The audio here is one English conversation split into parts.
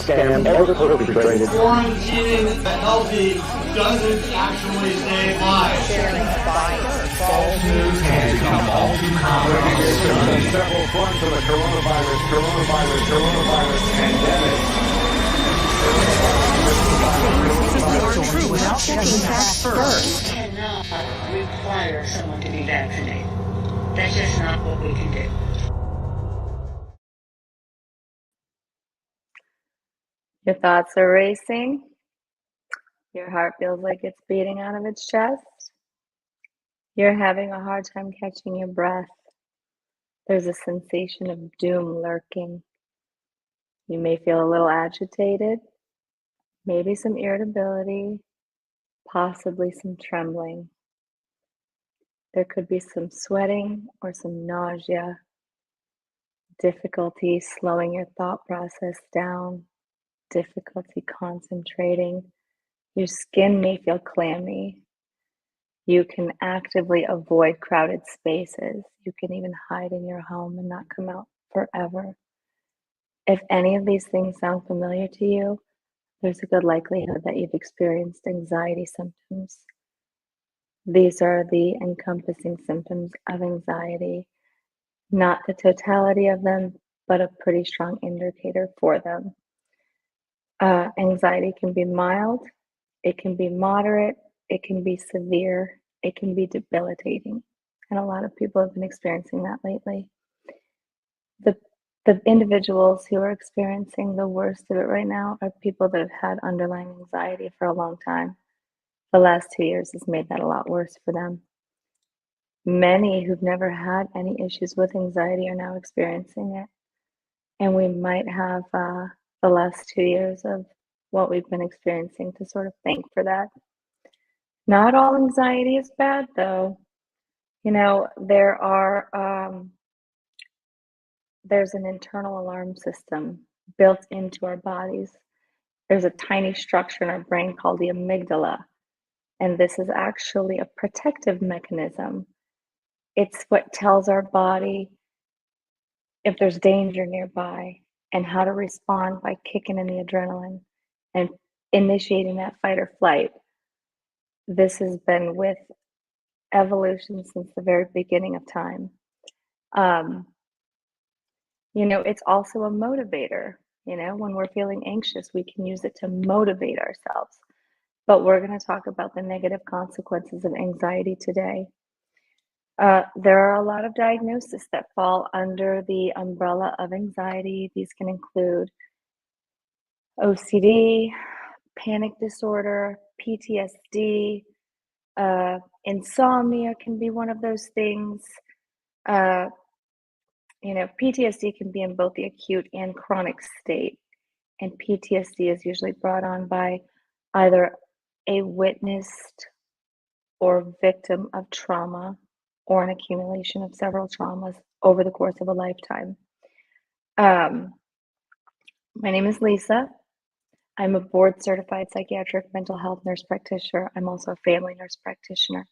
scam or totally degraded. Quarantining healthy doesn't actually save lives. False news has become all too common on Several fronts of the coronavirus pandemic. True without checking facts first. We cannot require someone to be vaccinated. That's just not what we can do. Your thoughts are racing. Your heart feels like it's beating out of its chest. You're having a hard time catching your breath. There's a sensation of doom lurking. You may feel a little agitated, maybe some irritability, possibly some trembling. There could be some sweating or some nausea, difficulty slowing your thought process down, difficulty concentrating. Your skin may feel clammy. You can actively avoid crowded spaces. You can even hide in your home and not come out forever. If any of these things sound familiar to you, there's a good likelihood that you've experienced anxiety symptoms. These are the encompassing symptoms of anxiety, not the totality of them, but a pretty strong indicator for them. Anxiety can be mild, it can be moderate, it can be severe, it can be debilitating. And a lot of people have been experiencing that lately. The individuals who are experiencing the worst of it right now are people that have had underlying anxiety for a long time. The last 2 years has made that a lot worse for them. Many who've never had any issues with anxiety are now experiencing it. And we might have the last 2 years of what we've been experiencing to sort of thank for that. Not all anxiety is bad, though. You know, there's an internal alarm system built into our bodies. There's a tiny structure in our brain called the amygdala, and this is actually a protective mechanism. It's what tells our body if there's danger nearby and how to respond by kicking in the adrenaline and initiating that fight or flight. This has been with evolution since the very beginning of time. You know, it's also a motivator. You know, when we're feeling anxious, we can use it to motivate ourselves. But we're going to talk about the negative consequences of anxiety today. There are a lot of diagnoses that fall under the umbrella of anxiety. These can include OCD, panic disorder, PTSD, insomnia can be one of those things. You know, PTSD can be in both the acute and chronic state. And PTSD is usually brought on by either a witnessed or victim of trauma or an accumulation of several traumas over the course of a lifetime. My name is Lisa. I'm a board-certified psychiatric mental health nurse practitioner. I'm also a family nurse practitioner.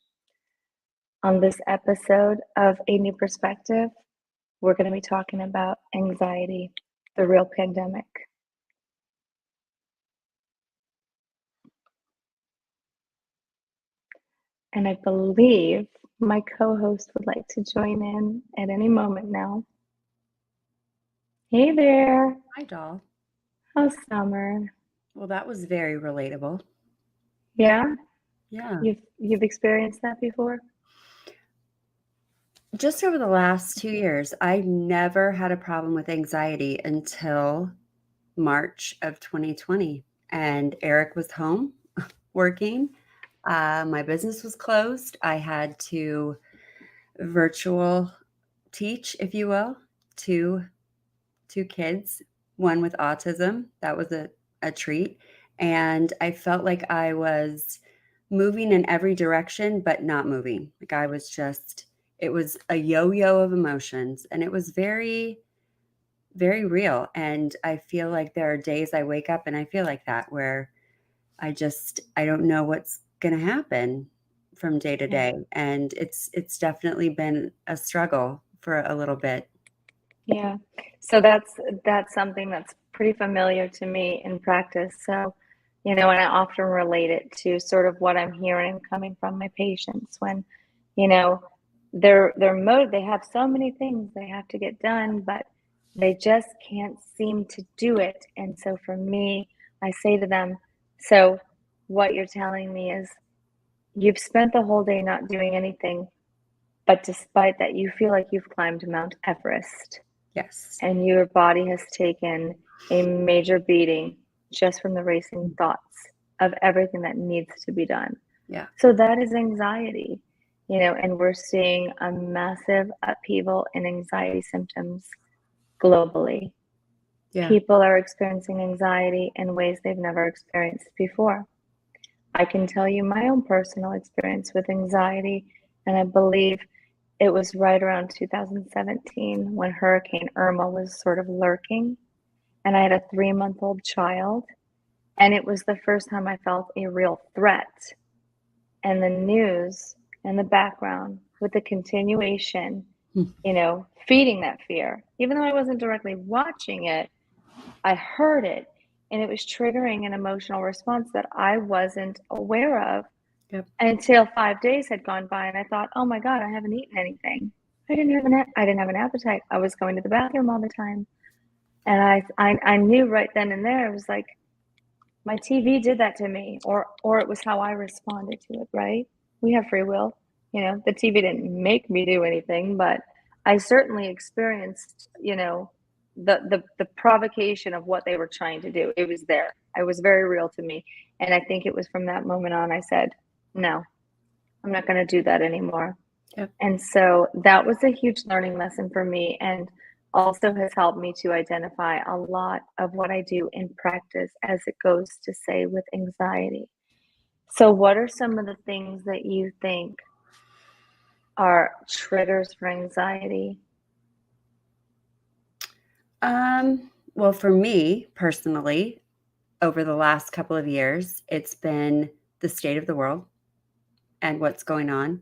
On this episode of A New Perspective, we're going to be talking about anxiety, the real pandemic. And I believe my co-host would like to join in at any moment now. Hey there. Hi, doll. How's summer? Well, that was very relatable. Yeah? Yeah. You've experienced that before? Just over the last 2 years, I never had a problem with anxiety until March of 2020. And Eric was home working. My business was closed. I had to virtual teach, if you will, two kids, one with autism. That was a treat. And I felt like I was moving in every direction, but not moving. Like I was just, it was a yo-yo of emotions. And it was very, very real. And I feel like there are days I wake up and I feel like that, where I don't know what's going to happen from day to day. And it's definitely been a struggle for a little bit. Yeah. So that's something that's pretty familiar to me in practice. So, and I often relate it to sort of what I'm hearing coming from my patients when, you know, they have so many things they have to get done, but they just can't seem to do it. And so for me, I say to them, so what you're telling me is you've spent the whole day not doing anything, but despite that, you feel like you've climbed Mount Everest Yes. and your body has taken a major beating just from the racing thoughts of everything that needs to be done. Yeah. So that is anxiety, and we're seeing a massive upheaval in anxiety symptoms globally. Yeah. People are experiencing anxiety in ways they've never experienced before. I can tell you my own personal experience with anxiety, and I believe it was right around 2017 when Hurricane Irma was sort of lurking, and I had a 3-month-old child, and it was the first time I felt a real threat. And the news in the background with the continuation, feeding that fear. Even though I wasn't directly watching it, I heard it, and it was triggering an emotional response that I wasn't aware of until 5 days had gone by, and I thought, oh my God, I haven't eaten anything. I didn't have an appetite. I was going to the bathroom all the time. And I knew right then and there, it was like, my TV did that to me, or it was how I responded to it, right? We have free will. The TV didn't make me do anything, but I certainly experienced, the provocation of what they were trying to do. It was there. It was very real to me. And I think it was from that moment on, I said, no, I'm not going to do that anymore. Yep. And so that was a huge learning lesson for me, and also has helped me to identify a lot of what I do in practice as it goes to say with anxiety. So what are some of the things that you think are triggers for anxiety? Well, for me personally, over the last couple of years, it's been the state of the world and what's going on.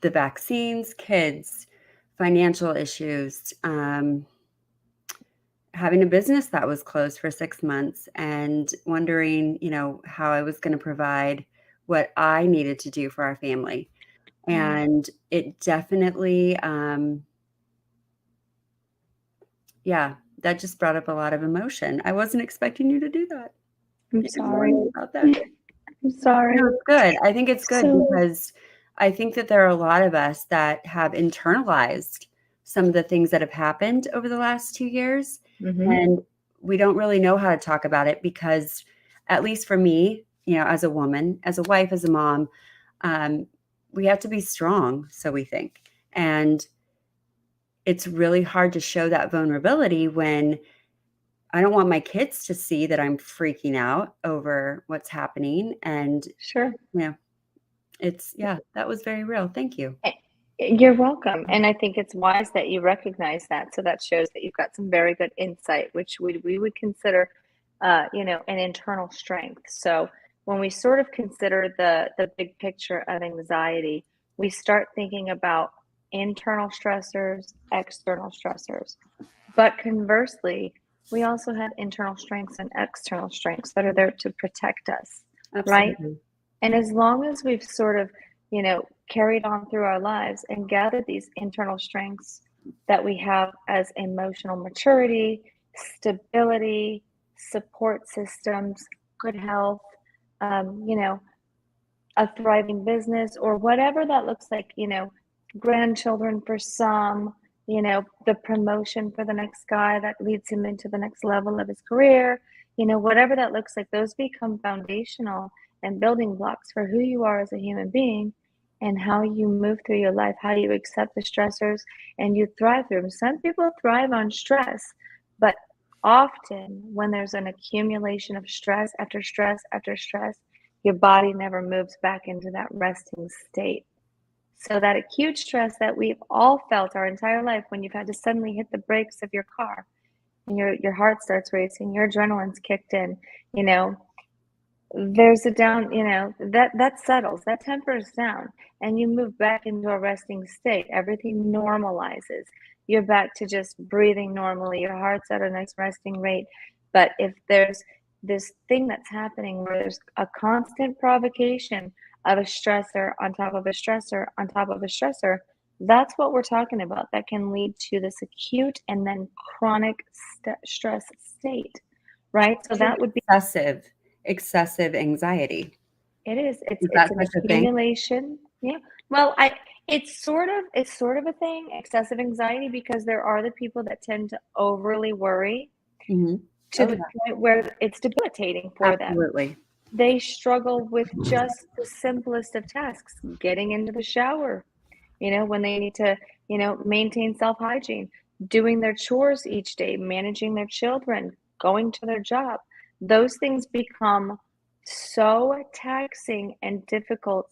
The vaccines, kids, financial issues, having a business that was closed for 6 months and wondering, how I was going to provide what I needed to do for our family. And it definitely, that just brought up a lot of emotion. I wasn't expecting you to do that. I'm sorry about that. I'm sorry. No, it's good. I think it's good So- because I think that there are a lot of us that have internalized some of the things that have happened over the last 2 years. And we don't really know how to talk about it because, at least for me, as a woman, as a wife, as a mom, we have to be strong, so we think. And it's really hard to show that vulnerability when I don't want my kids to see that I'm freaking out over what's happening. And Sure. that was very real. Thank you. You're welcome. And I think it's wise that you recognize that. So that shows that you've got some very good insight, which we would consider, an internal strength. So when we sort of consider the big picture of anxiety, we start thinking about internal stressors, external stressors. But conversely, we also have internal strengths and external strengths that are there to protect us, right? Absolutely. And as long as we've sort of, carried on through our lives and gathered these internal strengths that we have as emotional maturity, stability, support systems, good health, a thriving business, or whatever that looks like, grandchildren for some, the promotion for the next guy that leads him into the next level of his career, whatever that looks like, those become foundational and building blocks for who you are as a human being and how you move through your life, how you accept the stressors and you thrive through them. Some people thrive on stress, but often when there's an accumulation of stress after stress after stress, your body never moves back into that resting state. So that acute stress that we've all felt our entire life, when you've had to suddenly hit the brakes of your car and your heart starts racing, your adrenaline's kicked in, there's a down, that settles, that tempers down, and you move back into a resting state. Everything normalizes. you're back to just breathing normally. Your heart's at a nice resting rate. But if there's this thing that's happening where there's a constant provocation of a stressor on top of a stressor on top of a stressor, that's what we're talking about. That can lead to this acute and then chronic stress state, right? So that would be Excessive anxiety. it is. Is It's that an such a thing? accumulation. Yeah. Well, it's sort of a thing, excessive anxiety, because there are the people that tend to overly worry Hmm. to Oh, the yeah, point where it's debilitating for them. absolutely. They struggle with just the simplest of tasks, getting into the shower, when they need to, maintain self-hygiene, doing their chores each day, managing their children, going to their job. Those things become so taxing and difficult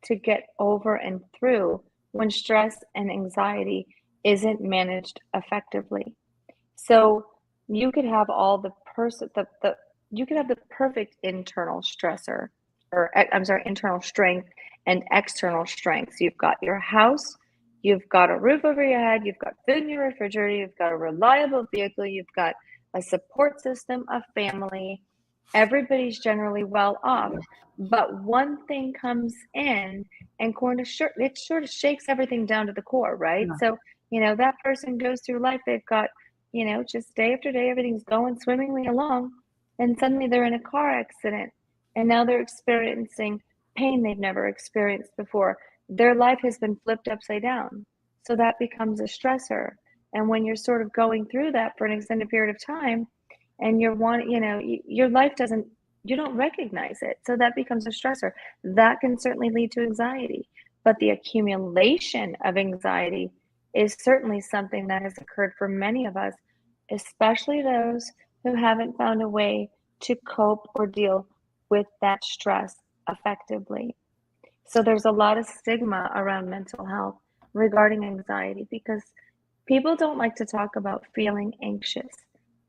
to get over and through when stress and anxiety isn't managed effectively. So you could have all the you could have the perfect internal stressor, or I'm sorry, internal strength and external strengths. You've got your house, you've got a roof over your head, you've got food in your refrigerator, you've got a reliable vehicle, you've got a support system, a family. Everybody's generally well off, but one thing comes in and it sort of shakes everything down to the core, right? Yeah. So, that person goes through life, they've got just day after day, everything's going swimmingly along. And suddenly they're in a car accident. And now they're experiencing pain they've never experienced before. Their life has been flipped upside down. So that becomes a stressor. And when you're sort of going through that for an extended period of time, and your life you don't recognize it. So that becomes a stressor. That can certainly lead to anxiety. But the accumulation of anxiety is certainly something that has occurred for many of us, especially those who haven't found a way to cope or deal with that stress effectively. So there's a lot of stigma around mental health regarding anxiety because people don't like to talk about feeling anxious.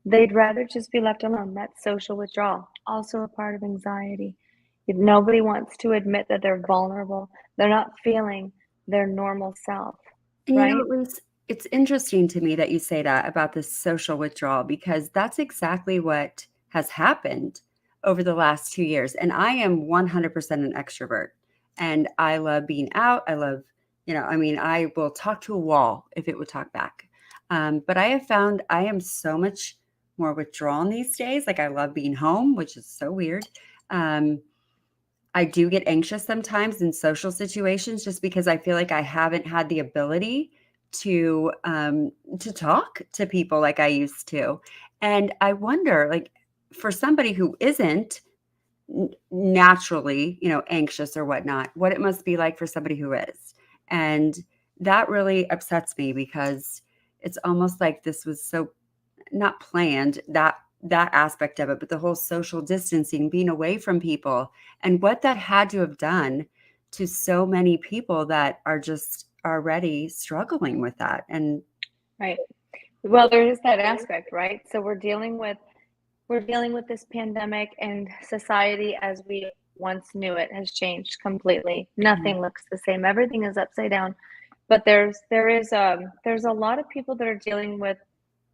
They'd rather just be left alone. That's social withdrawal, also a part of anxiety. Nobody wants to admit that they're vulnerable. They're not feeling their normal self, And right? Liz, it's interesting to me that you say that about this social withdrawal because that's exactly what has happened over the last 2 years. And I am 100% an extrovert and I love being out. I love, I will talk to a wall if it would talk back. But I have found I am so much more withdrawn these days. Like I love being home, which is so weird. I do get anxious sometimes in social situations just because I feel like I haven't had the ability to talk to people like I used to. And I wonder, like, for somebody who isn't naturally, anxious or whatnot, what it must be like for somebody who is. And that really upsets me because it's almost like this was so not planned, that aspect of it, but the whole social distancing, being away from people, and what that had to have done to so many people that are just already struggling with that. And Right. Well, there is that aspect, right? So we're dealing with this pandemic, and society as we once knew it has changed completely. Nothing looks the same. Everything is upside down. But there's a lot of people that are dealing with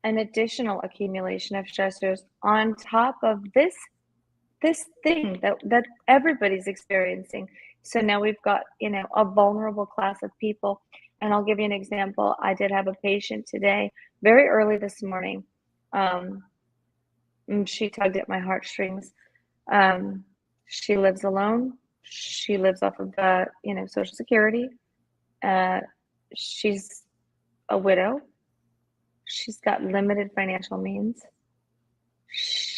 an additional accumulation of stressors on top of this thing that everybody's experiencing. So now we've got, a vulnerable class of people. And I'll give you an example. I did have a patient today, very early this morning. She tugged at my heartstrings. She lives alone. She lives off of Social Security. She's a widow. She's got limited financial means.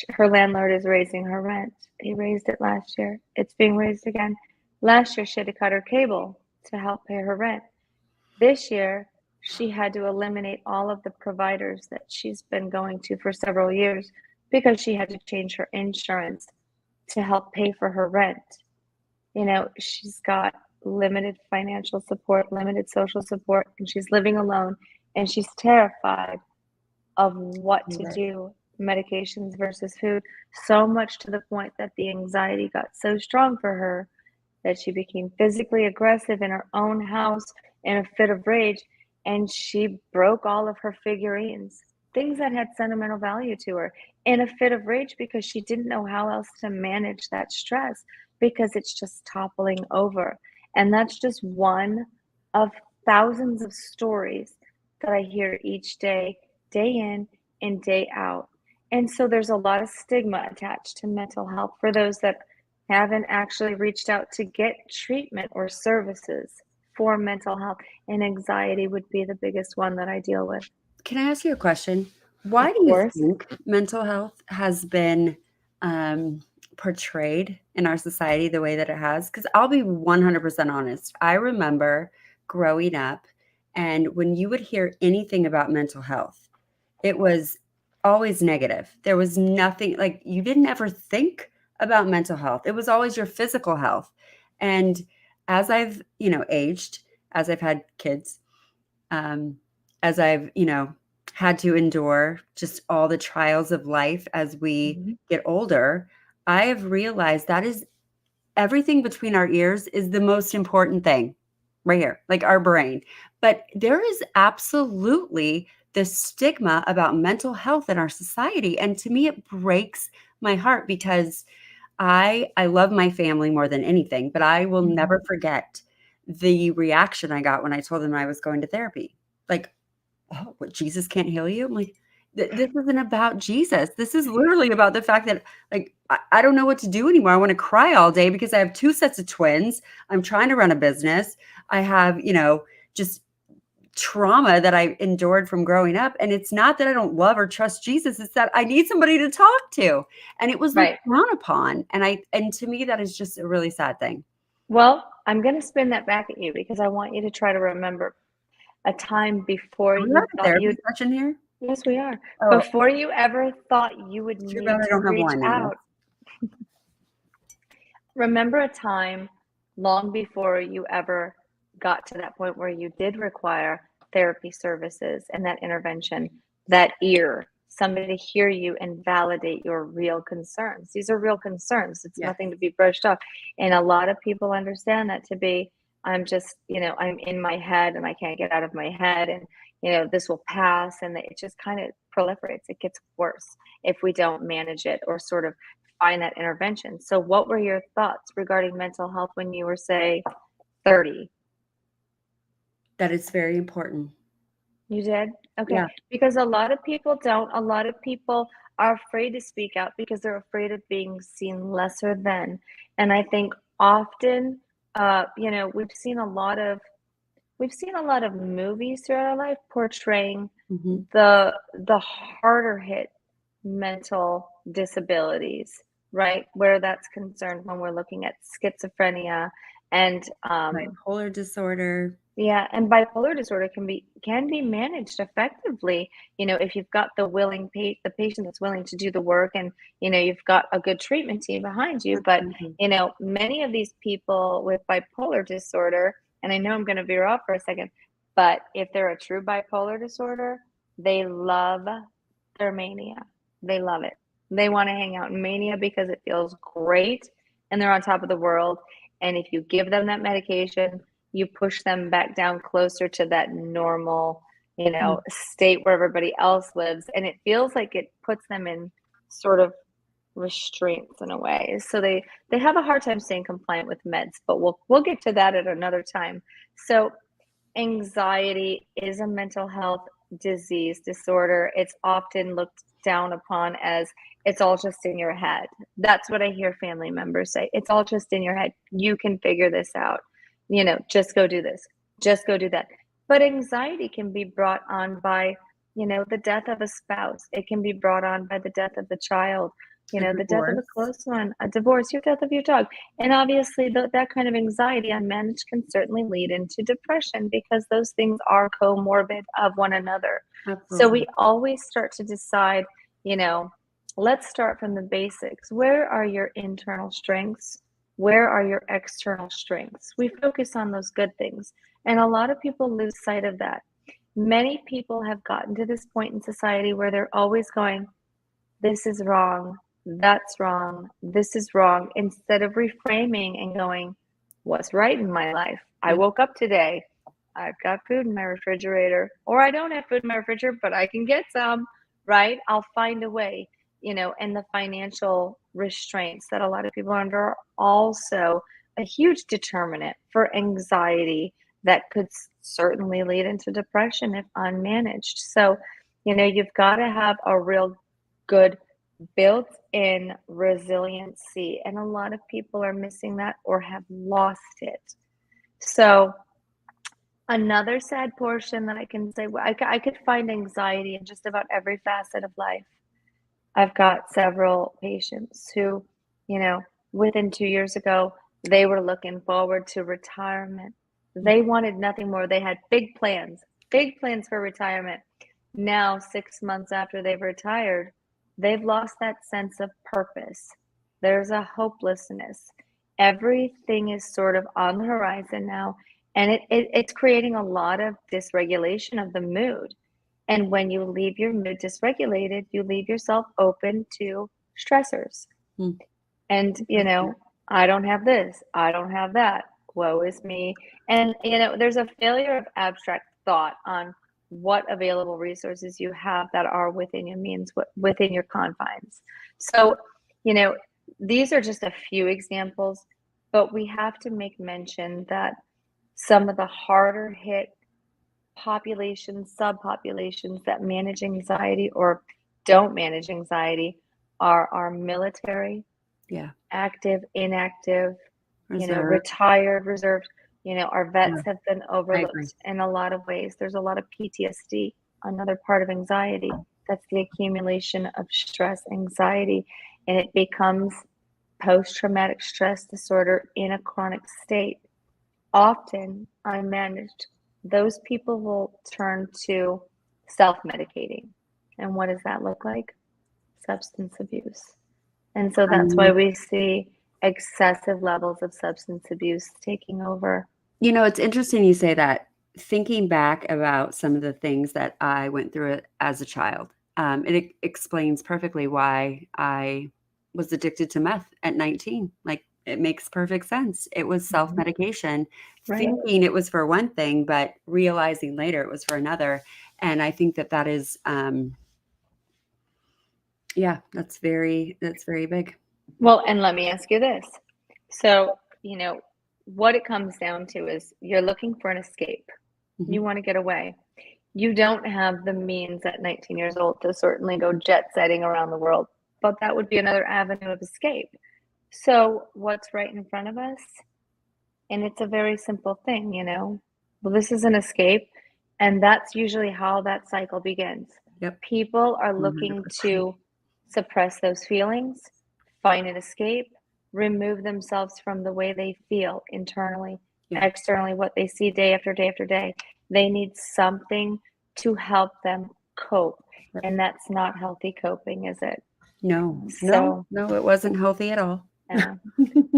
Her landlord is raising her rent. He raised it last year. It's being raised again. Last year, she had to cut her cable to help pay her rent. This year, she had to eliminate all of the providers that she's been going to for several years because she had to change her insurance to help pay for her rent. She's got limited financial support, limited social support, and she's living alone, and she's terrified of what to do, medications versus food, so much to the point that the anxiety got so strong for her that she became physically aggressive in her own house in a fit of rage. and she broke all of her figurines, things that had sentimental value to her, in a fit of rage because she didn't know how else to manage that stress because it's just toppling over. And that's just one of thousands of stories that I hear each day, day in and day out. And so there's a lot of stigma attached to mental health for those that haven't actually reached out to get treatment or services for mental health. And anxiety would be the biggest one that I deal with. Can I ask you a question? Why Of do you course. think mental health has been portrayed in our society the way that it has? Because I'll be 100% honest. I remember growing up, and when you would hear anything about mental health, it was always negative. There was nothing like you didn't ever think about mental health. It was always your physical health. And as I've, aged, as I've had kids, um, as I've, had to endure just all the trials of life as we Mhm. get older, I have realized that is everything between our ears is the most important thing right here, like our brain. But there is absolutely this stigma about mental health in our society. And to me, it breaks my heart because I love my family more than anything, but I will never forget the reaction I got when I told them I was going to therapy. Like, "Oh, what, Jesus can't heal you?" I'm like, This isn't about Jesus. This is literally about the fact that, like, I don't know what to do anymore. I wanna cry all day because I have 2 sets of twins. I'm trying to run a business. I have, just trauma that I endured from growing up, and it's not that I don't love or trust Jesus, it's that I need somebody to talk to, and it was looked Right. down upon, and to me, that is just a really sad thing. Well, I'm going to spin that back at you because I want you to try to remember a time before Are we you having a thought therapy you'd, session here? yes, we are, Oh, before you ever thought you would too bad need I to don't have reach wine in out. this. Remember a time long before you ever got to that point where you did require therapy services and that intervention, that ear, somebody to hear you and validate your real concerns. These are real concerns. It's Yes. nothing to be brushed off. And a lot of people understand that to be, I'm just, I'm in my head and I can't get out of my head. And, this will pass. And it just kind of proliferates. It gets worse if we don't manage it or sort of find that intervention. So, what were your thoughts regarding mental health when you were, say, 30? That is very important. You did? Okay. Yeah. Because a lot of people don't. A lot of people are afraid to speak out because they're afraid of being seen lesser than. And I think often, we've seen a lot of movies throughout our life portraying Mhm. the harder hit mental disabilities, right? Where that's concerned when we're looking at schizophrenia and Bipolar disorder. yeah, and bipolar disorder can be managed effectively, if you've got the patient that's willing to do the work and you've got a good treatment team behind you. But Absolutely. many of these people with bipolar disorder, and I know I'm going to veer off for a second, but if they're a true bipolar disorder, they love their mania. They love it. They want to hang out in mania because it feels great and they're on top of the world. And if you give them that medication, you push them back down closer to that normal, Mm. state where everybody else lives. And it feels like it puts them in sort of restraints in a way. So they have a hard time staying compliant with meds, but we'll get to that at another time. So anxiety is a mental health disorder. It's often looked down upon as it's all just in your head. That's what I hear family members say. It's all just in your head. You can figure this out. Just go do this. Just go do that. But anxiety can be brought on by, the death of a spouse. It can be brought on by the death of the child, A the death of a divorce. close one, a divorce, your death of your dog. And obviously, that kind of anxiety unmanaged can certainly lead into depression because those things are comorbid of one another. So Absolutely. we always start to decide, you know, let's start from the basics. Where are your internal strengths? Where are your external strengths? We focus on those good things. And a lot of people lose sight of that. Many people have gotten to this point in society where they're always going, this is wrong, that's wrong, this is wrong, instead of reframing and going, what's right in my life? I Yeah. woke up today. I've got food in my refrigerator, or I don't have food in my refrigerator, but I can get some, right? I'll find a way, and the financial restraints that a lot of people are under are also a huge determinant for anxiety that could certainly lead into depression if unmanaged. So, you've got to have a real good built-in resiliency, and a lot of people are missing that or have lost it. So another sad portion that I can say, I could find anxiety in just about every facet of life. I've got several patients who, within 2 years ago, they were looking forward to retirement. They wanted nothing more. They had big plans for retirement. Now, 6 months after they've retired, they've lost that sense of purpose. There's a hopelessness. Everything is sort of on the horizon now, and it's creating a lot of dysregulation of the mood. And when you leave your mood dysregulated, you leave yourself open to stressors. Hmm. And, I don't have this, I don't have that, woe is me. And, there's a failure of abstract thought on what available resources you have that are within your means, within your confines. So, these are just a few examples, but we have to make mention that some of the harder hit populations, subpopulations that manage anxiety or don't manage anxiety are our military, Yeah. active, inactive, Reserve. retired, reserved. Our vets Yeah. have been agree. overlooked in a lot of ways. There's a lot of PTSD, another part of anxiety. That's the accumulation of stress, anxiety, and it becomes post-traumatic stress disorder in a chronic state, often unmanaged. Those people will turn to self-medicating. And what does that look like? Substance abuse. And so that's why we see excessive levels of substance abuse taking over. It's interesting you say that. Thinking back about some of the things that I went through as a child, it explains perfectly why I was addicted to meth at 19. Like, it makes perfect sense. It was self-medication, Right. thinking it was for one thing, but realizing later it was for another. And I think that is, that's very big. Well, and let me ask you this. So, what it comes down to is you're looking for an escape. Mhm. You want to get away. You don't have the means at 19 years old to certainly go jet setting around the world, but that would be another avenue of escape. So, what's right in front of us? And it's a very simple thing, Well, this is an escape, and that's usually how that cycle begins. Yep. People are looking 100%. to suppress those feelings, find an escape, remove themselves from the way they feel internally, Yeah. externally, what they see day after day after day. They need something to help them cope, Yep. and that's not healthy coping, is it? No, So, it wasn't healthy at all. yeah.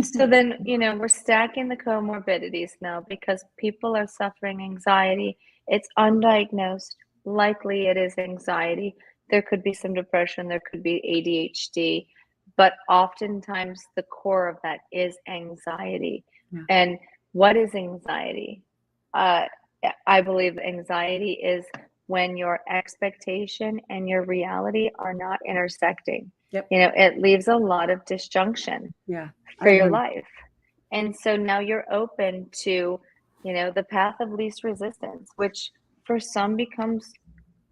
So then, we're stacking the comorbidities now because people are suffering anxiety. It's undiagnosed. Likely it is anxiety. There could be some depression, there could be ADHD, but oftentimes the core of that is anxiety. Yeah. And what is anxiety? I believe anxiety is when your expectation and your reality are not intersecting. Yep. It leaves a lot of disjunction Yeah. for your life. And so now you're open to, the path of least resistance, which for some becomes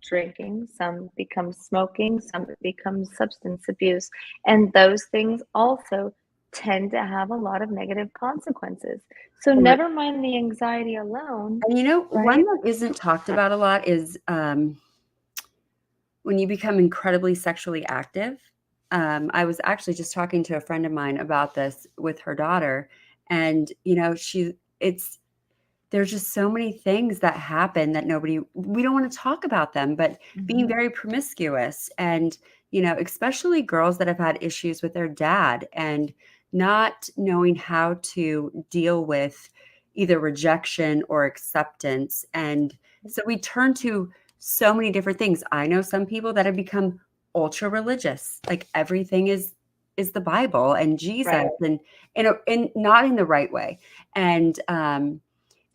drinking, some becomes smoking, some becomes substance abuse. And those things also tend to have a lot of negative consequences. So never mind the anxiety alone. And one right? that isn't talked about a lot is when you become incredibly sexually active. I was actually just talking to a friend of mine about this with her daughter, and there's just so many things that happen that we don't want to talk about them, but being very promiscuous and, especially girls that have had issues with their dad and not knowing how to deal with either rejection or acceptance. And so we turn to so many different things. I know some people that have become ultra religious, like everything is the Bible and Jesus, Right. and not in the right way. And To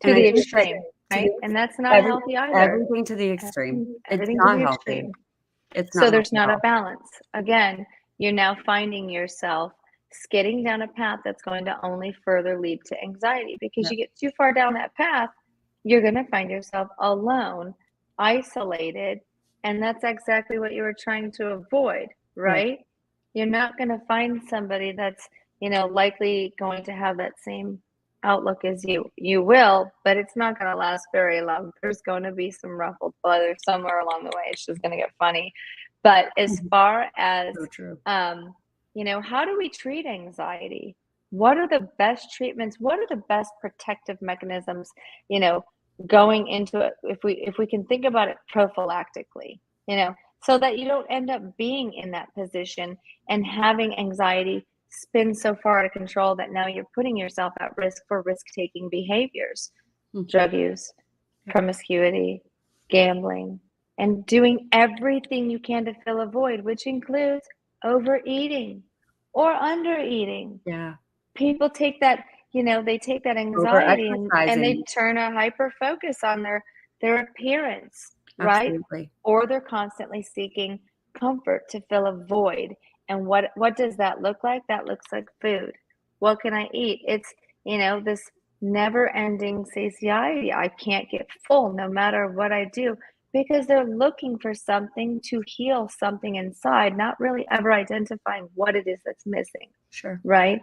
the extreme. right? the And that's not every, healthy either. everything to the extreme. Everything It's to not the healthy. extreme. It's So not there's healthy not at a all. balance. Again, you're now finding yourself skidding down a path that's going to only further lead to anxiety, because Yep. you get too far down that path, you're going to find yourself alone, isolated, and that's exactly what you were trying to avoid, right? You're not going to find somebody that's, likely going to have that same outlook as you. You will, but it's not going to last very long. There's going to be some ruffled feathers somewhere along the way. It's just going to get funny. But as far as So true. how do we treat anxiety? What are the best treatments? What are the best protective mechanisms, going into it, if we can think about it prophylactically, so that you don't end up being in that position and having anxiety spin so far out of control that now you're putting yourself at risk for risk-taking behaviors, drug use, promiscuity, gambling, and doing everything you can to fill a void, which includes overeating or undereating. Yeah. People take that, they take that Over anxiety and they exercising. turn a hyper focus on their appearance, right? Absolutely. Or they're constantly seeking comfort to fill a void. And what does that look like? That looks like food. What can I eat? It's, this never ending satiety. I can't get full no matter what I do, because they're looking for something to heal something inside, not really ever identifying what it is that's missing. Sure. Right.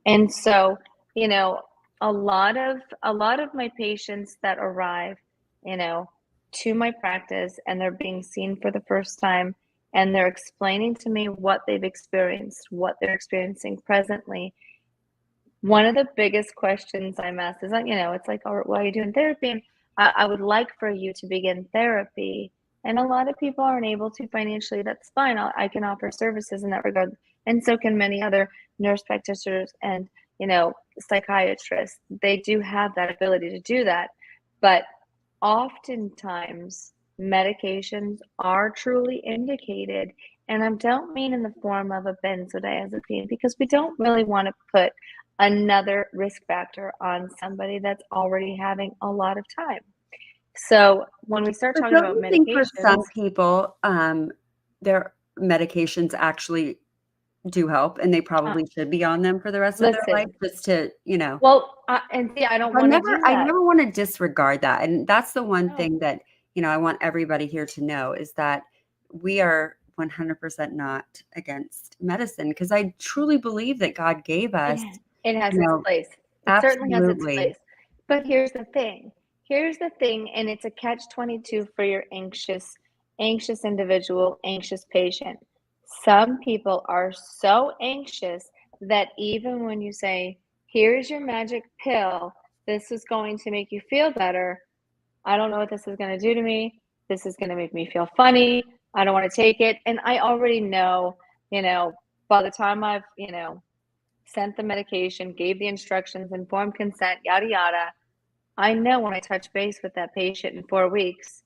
And so, a lot of my patients that arrive, to my practice, and they're being seen for the first time, and they're explaining to me what they've experienced, what they're experiencing presently. One of the biggest questions I'm asked is, it's like, oh, why are you doing therapy? And I would like for you to begin therapy. And a lot of people aren't able to financially. That's fine. I can offer services in that regard. And so can many other nurse practitioners and, psychiatrists. They do have that ability to do that. But oftentimes, medications are truly indicated. And I don't mean in the form of a benzodiazepine, because we don't really want to put another risk factor on somebody that's already having a lot of time. So when we start But talking about don't you think for some medications, people, their medications actually do help, and they probably should be on them for the rest of their life, listen, just to, well, and see, I don't want to do I that. never want to disregard that. And that's the one No. thing that, I want everybody here to know, is that we are 100% not against medicine, because I truly believe that God gave us, It has you its know, place. It certainly has its absolutely. place. But here's the thing. And it's a catch-22 for your anxious individual, anxious patient. Some people are so anxious that even when you say, here's your magic pill, this is going to make you feel better, I don't know what this is going to do to me. This is going to make me feel funny. I don't want to take it. And I already know, by the time I've, sent the medication, gave the instructions, informed consent, yada, yada, I know when I touch base with that patient in 4 weeks,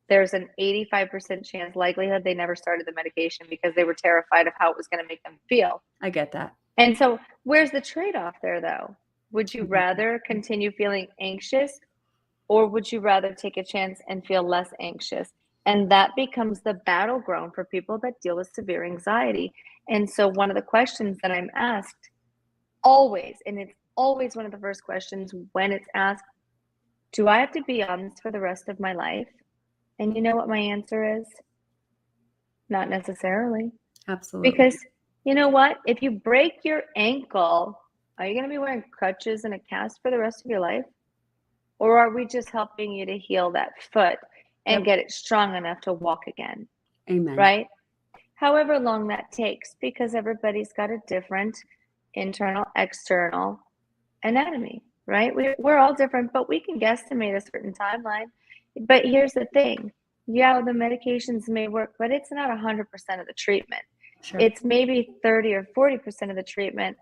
there's an 85% chance likelihood they never started the medication because they were terrified of how it was going to make them feel. I get that. And so where's the trade-off there, though? Would you rather continue feeling anxious, or would you rather take a chance and feel less anxious? And that becomes the battleground for people that deal with severe anxiety. And so one of the questions that I'm asked always, and it's always one of the first questions when it's asked, do I have to be on this for the rest of my life? And you know what my answer is? Not necessarily. Absolutely. Because you know what? If you break your ankle, are you going to be wearing crutches and a cast for the rest of your life? Or are we just helping you to heal that foot and get it strong enough to walk again? Amen. Right? However long that takes, because everybody's got a different internal, external anatomy, right? We're all different, but we can guesstimate a certain timeline. But here's the thing. Yeah, the medications may work, but it's not 100% of the treatment. Sure. It's maybe 30 or 40% of the treatment.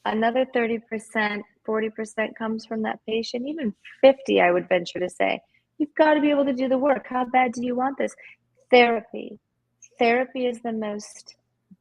Another 30%, 40% comes from that patient, even 50, I would venture to say. You've got to be able to do the work. How bad do you want this? Therapy. Therapy is the most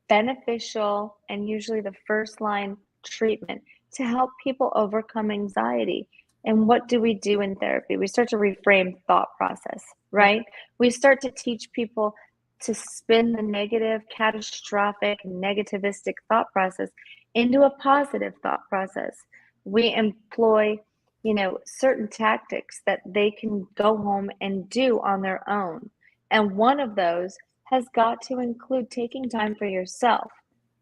beneficial and usually the first line treatment to help people overcome anxiety. And what do we do in therapy? We start to reframe thought process, right? We start to teach people to spin the negative, catastrophic, negativistic thought process into a positive thought process. We employ, certain tactics that they can go home and do on their own. And one of those has got to include taking time for yourself.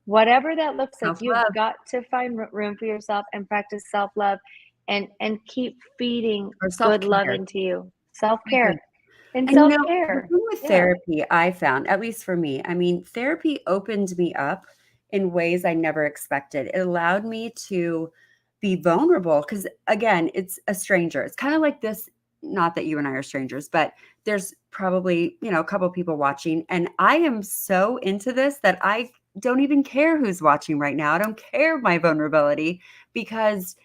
Whatever that looks like, you've Self-love got to find room for yourself and practice self-love and keep feeding or good love self-care. into you. Very good. Self-care and And the self-care. thing with Yeah. therapy, I found, at least for me, I mean, therapy opened me up in ways I never expected. It allowed me to be vulnerable because, again, it's a stranger. It's kind of like this, not that you and I are strangers, but there's probably, a couple people watching. And I am so into this that I don't even care who's watching right now. I don't care my vulnerability because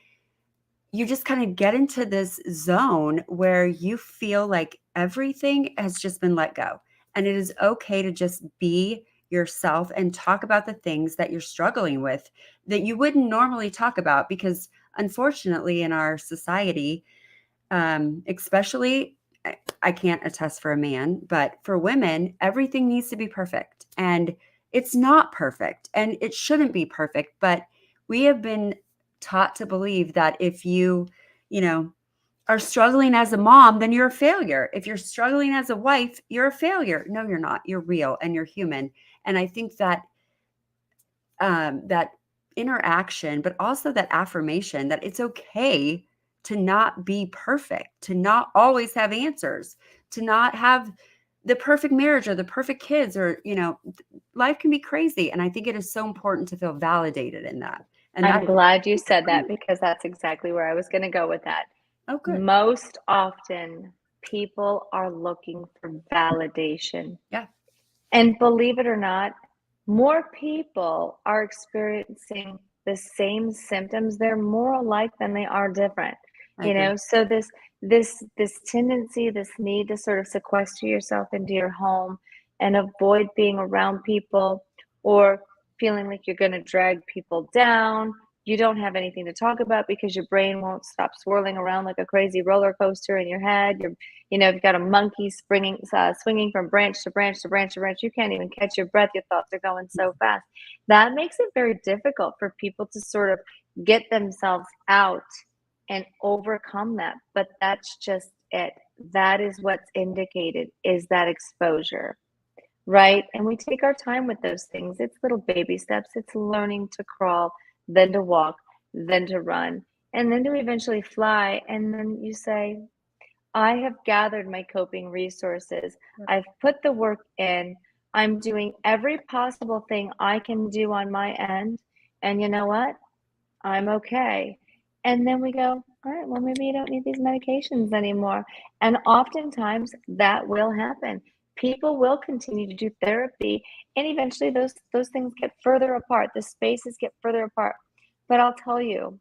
you just kind of get into this zone where you feel like everything has just been let go. And it is okay to just be yourself and talk about the things that you're struggling with that you wouldn't normally talk about because unfortunately in our society, especially I can't attest for a man, but for women, everything needs to be perfect. And it's not perfect and it shouldn't be perfect. But we have been taught to believe that if you know, are struggling as a mom, then you're a failure. If you're struggling as a wife, you're a failure. No, you're not. You're real and you're human. And I think that that interaction, but also that affirmation that it's okay to not be perfect, to not always have answers, to not have the perfect marriage or the perfect kids, or life can be crazy. And I think it is so important to feel validated in that. And I'm that's glad you said that because that's exactly where I was going to go with that. oh, good. Most often, people are looking for validation. Yeah. And believe it or not, more people are experiencing the same symptoms. They're more alike than they are different. I agree. So this tendency, this need to sort of sequester yourself into your home and avoid being around people or feeling like you're going to drag people down. You don't have anything to talk about because your brain won't stop swirling around like a crazy roller coaster in your head. You've got a monkey swinging from branch to branch to branch to branch. You can't even catch your breath. Your thoughts are going so fast. That makes it very difficult for people to sort of get themselves out and overcome that. But that's just it. That is what's indicated is that exposure, right? And we take our time with those things. It's little baby steps. It's learning to crawl, then to walk, then to run, and then to eventually fly. And then you say, I have gathered my coping resources. I've put the work in. I'm doing every possible thing I can do on my end. And you know what? I'm okay. And then we go, all right, well, maybe you don't need these medications anymore. And oftentimes that will happen. People will continue to do therapy, and eventually those things get further apart. The spaces get further apart. But I'll tell you,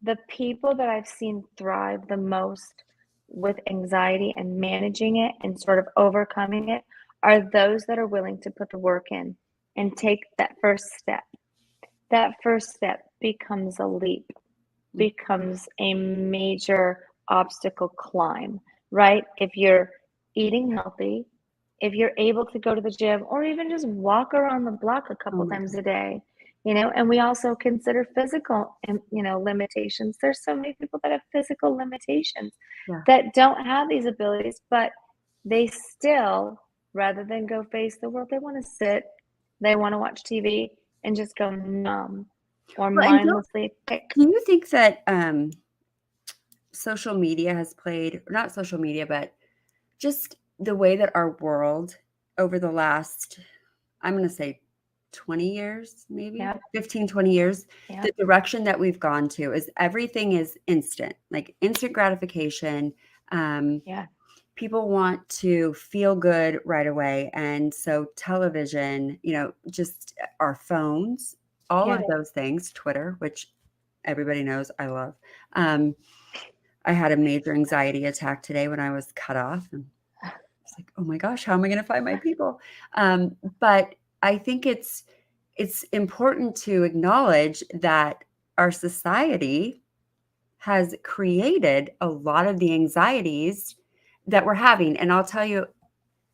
the people that I've seen thrive the most with anxiety and managing it and sort of overcoming it are those that are willing to put the work in and take that first step. That first step becomes a leap, becomes a major obstacle climb, right? If you're eating healthy, if you're able to go to the gym or even just walk around the block a couple times a day, and we also consider physical, limitations. There's so many people that have physical limitations that don't have these abilities, but they still, rather than go face the world, they want to sit, they want to watch TV and just go numb or Well, and mindlessly pick. do you think that social media has played, not social media, but just the way that our world over the last, I'm going to say 20 years, maybe 15, 20 years, the direction that we've gone to is everything is instant, like instant gratification. People want to feel good right away. And so television, just our phones, all of those things, Twitter, which everybody knows I love. I had a major anxiety attack today when I was cut off. And it's like, oh my gosh, how am I going to find my people? But I think it's important to acknowledge that our society has created a lot of the anxieties that we're having. And I'll tell you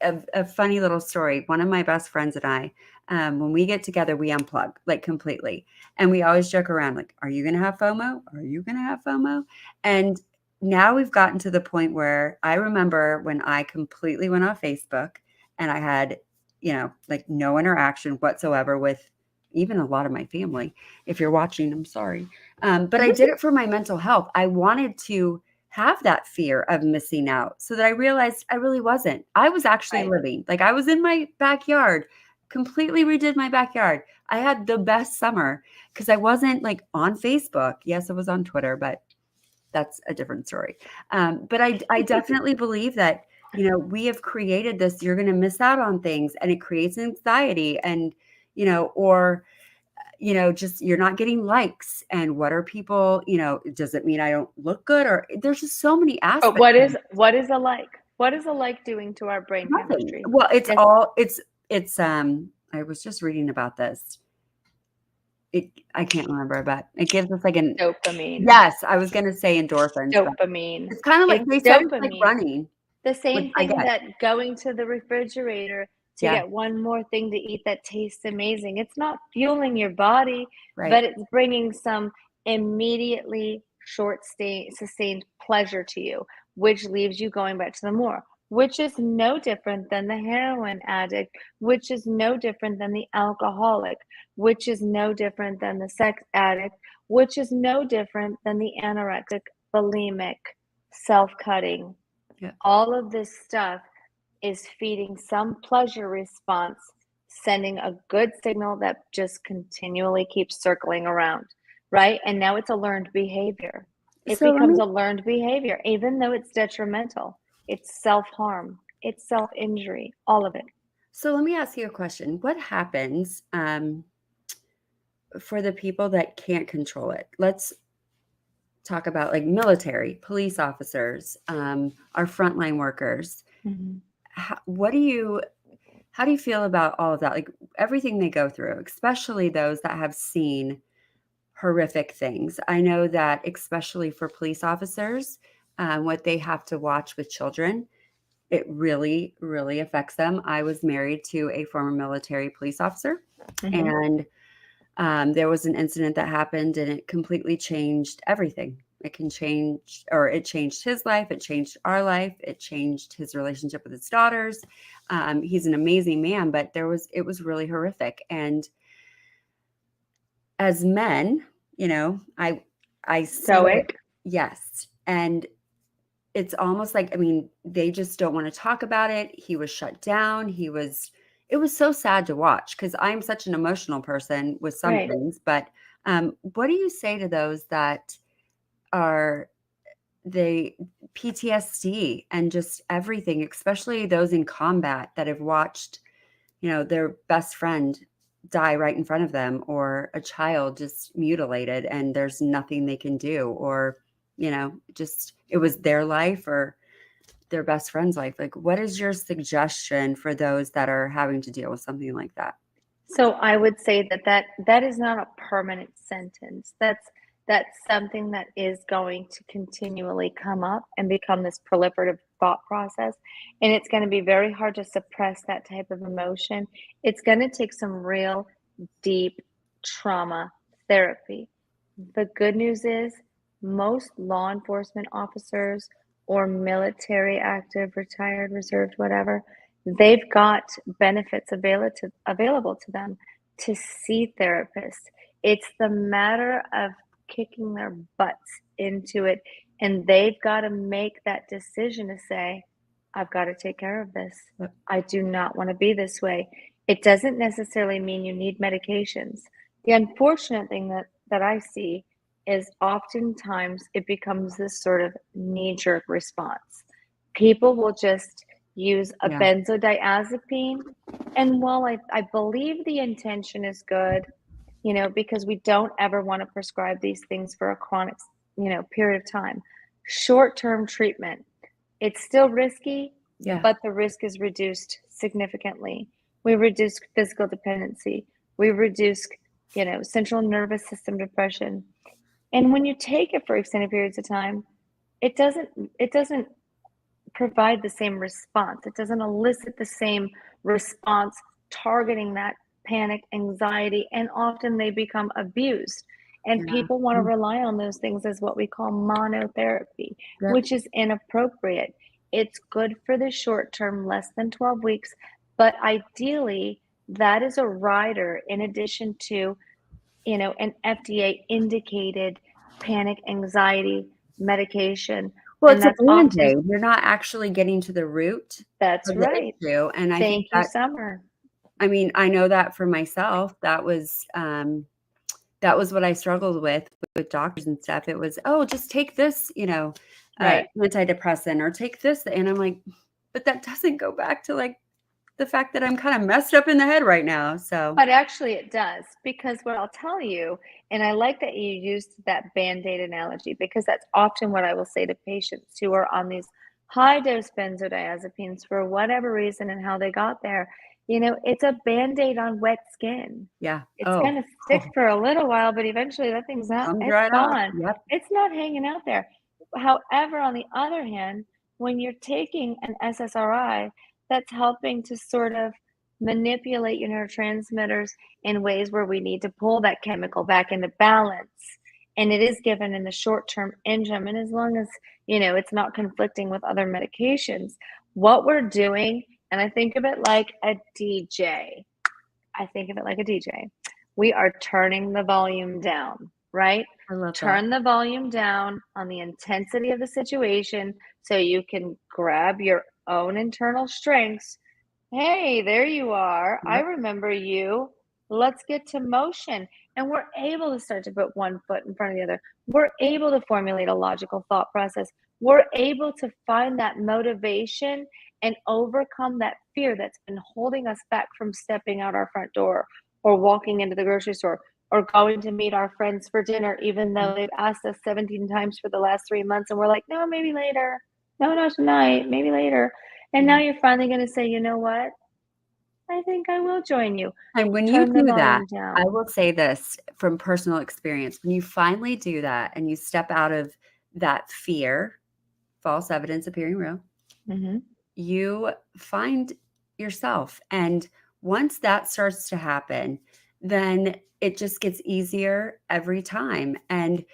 a funny little story. One of my best friends and I, when we get together, we unplug like completely. And we always joke around like, are you going to have FOMO? Are you going to have FOMO? And now we've gotten to the point where I remember when I completely went off Facebook and I had, like no interaction whatsoever with even a lot of my family. If you're watching, I'm sorry. But I did it for my mental health. I wanted to have that fear of missing out so that I realized I really wasn't. I was actually living. Like I was in my backyard, completely redid my backyard. I had the best summer because I wasn't like on Facebook. Yes, I was on Twitter, but that's a different story. But I definitely believe that, we have created this, you're going to miss out on things, and it creates anxiety and, or just you're not getting likes, and what are people, does it mean I don't look good? Or there's just so many aspects. But what is a like? What is a like doing to our brain chemistry? Well, it's I was just reading about this. I can't remember, but it gives us like an dopamine. Yes, I was gonna say endorphins. Dopamine. It's kind of like they said it's like running. The same thing that going to the refrigerator to get one more thing to eat that tastes amazing. It's not fueling your body, but it's bringing some immediately sustained pleasure to you, which leaves you going back to the more, which is no different than the heroin addict, which is no different than the alcoholic, which is no different than the sex addict, which is no different than the anorexic, bulimic, self-cutting. Yeah. All of this stuff is feeding some pleasure response, sending a good signal that just continually keeps circling around, right? And now it's a learned behavior. It becomes a learned behavior, even though it's detrimental. It's self-harm, it's self-injury, all of it. So let me ask you a question. What happens for the people that can't control it? Let's talk about like military, police officers, our frontline workers. Mm-hmm. How do you feel about all of that? Like everything they go through, especially those that have seen horrific things. I know that especially for police officers, what they have to watch with children, it really, really affects them. I was married to a former military police officer, and there was an incident that happened, and it completely changed everything. It changed his life. It changed our life. It changed his relationship with his daughters. He's an amazing man, but it was really horrific. And as men, I stoic. Yes. And it's almost like, they just don't want to talk about it. He was shut down. It was so sad to watch because I'm such an emotional person with some things. But what do you say to those that are the PTSD and just everything, especially those in combat that have watched, their best friend die right in front of them, or a child just mutilated and there's nothing they can do, or, just it was their life or their best friend's life. Like, what is your suggestion for those that are having to deal with something like that? So I would say that is not a permanent sentence. That's something that is going to continually come up and become this proliferative thought process. And it's going to be very hard to suppress that type of emotion. It's going to take some real deep trauma therapy. The good news is most law enforcement officers or military active, retired, reserved, whatever, they've got benefits available to them to see therapists. It's the matter of kicking their butts into it, and they've got to make that decision to say, I've got to take care of this. I do not want to be this way. It doesn't necessarily mean you need medications. The unfortunate thing that I see is oftentimes it becomes this sort of knee-jerk response. People will just use a benzodiazepine, and while I believe the intention is good, because we don't ever want to prescribe these things for a chronic, period of time. Short-term treatment, it's still risky, but the risk is reduced significantly. We reduce physical dependency. We reduce, central nervous system depression. And when you take it for extended periods of time, it doesn't provide the same response. It doesn't elicit the same response targeting that panic, anxiety, and often they become abused. And Yeah. people want to rely on those things as what we call monotherapy, Yep. which is inappropriate. It's good for the short term, less than 12 weeks, but ideally, that is a rider in addition to, an FDA indicated panic, anxiety medication. Well, And it's a that's often, Band-Aid. You're not actually getting to the root that's of the right. issue, and I think Thank you, that Summer. I mean, I know that for myself, that was what I struggled with doctors and stuff. It was, "Oh, just take this, Right. antidepressant or take this," and I'm like, "But that doesn't go back to, like, the fact that I'm kinda messed up in the head right now," so But actually it does, because what I'll tell you, and I like that you used that Band-Aid analogy, because that's often what I will say to patients who are on these high dose benzodiazepines for whatever reason and how they got there. It's a Band-Aid on wet skin. yeah. It's Oh, gonna stick for a little while, but eventually that thing's out, comes it's right off. gone. Yep. It's not hanging out there. However, on the other hand, when you're taking an SSRI that's helping to sort of manipulate your neurotransmitters in ways where we need to pull that chemical back into balance, and it is given in the short term interim, and as long as it's not conflicting with other medications, what we're doing, and I think of it like a DJ. I think of it like a DJ. We are turning the volume down, right? I love that. Turn the volume down on the intensity of the situation so you can grab your own internal strengths. Hey, there you are. I Yep. remember you. Let's get to motion. And we're able to start to put one foot in front of the other. We're able to formulate a logical thought process. We're able to find that motivation and overcome that fear that's been holding us back from stepping out our front door or walking into the grocery store or going to meet our friends for dinner, even though they've asked us 17 times for the last 3 months. And we're like, no, maybe later. No, not tonight. Maybe later. And now you're finally going to say, you know what? I think I will join you. And when you Turn the do that, volume I down. will say this from personal experience, when you finally do that and you step out of that fear, false evidence appearing real, Hmm. you find yourself. And once that starts to happen, then it just gets easier every time. And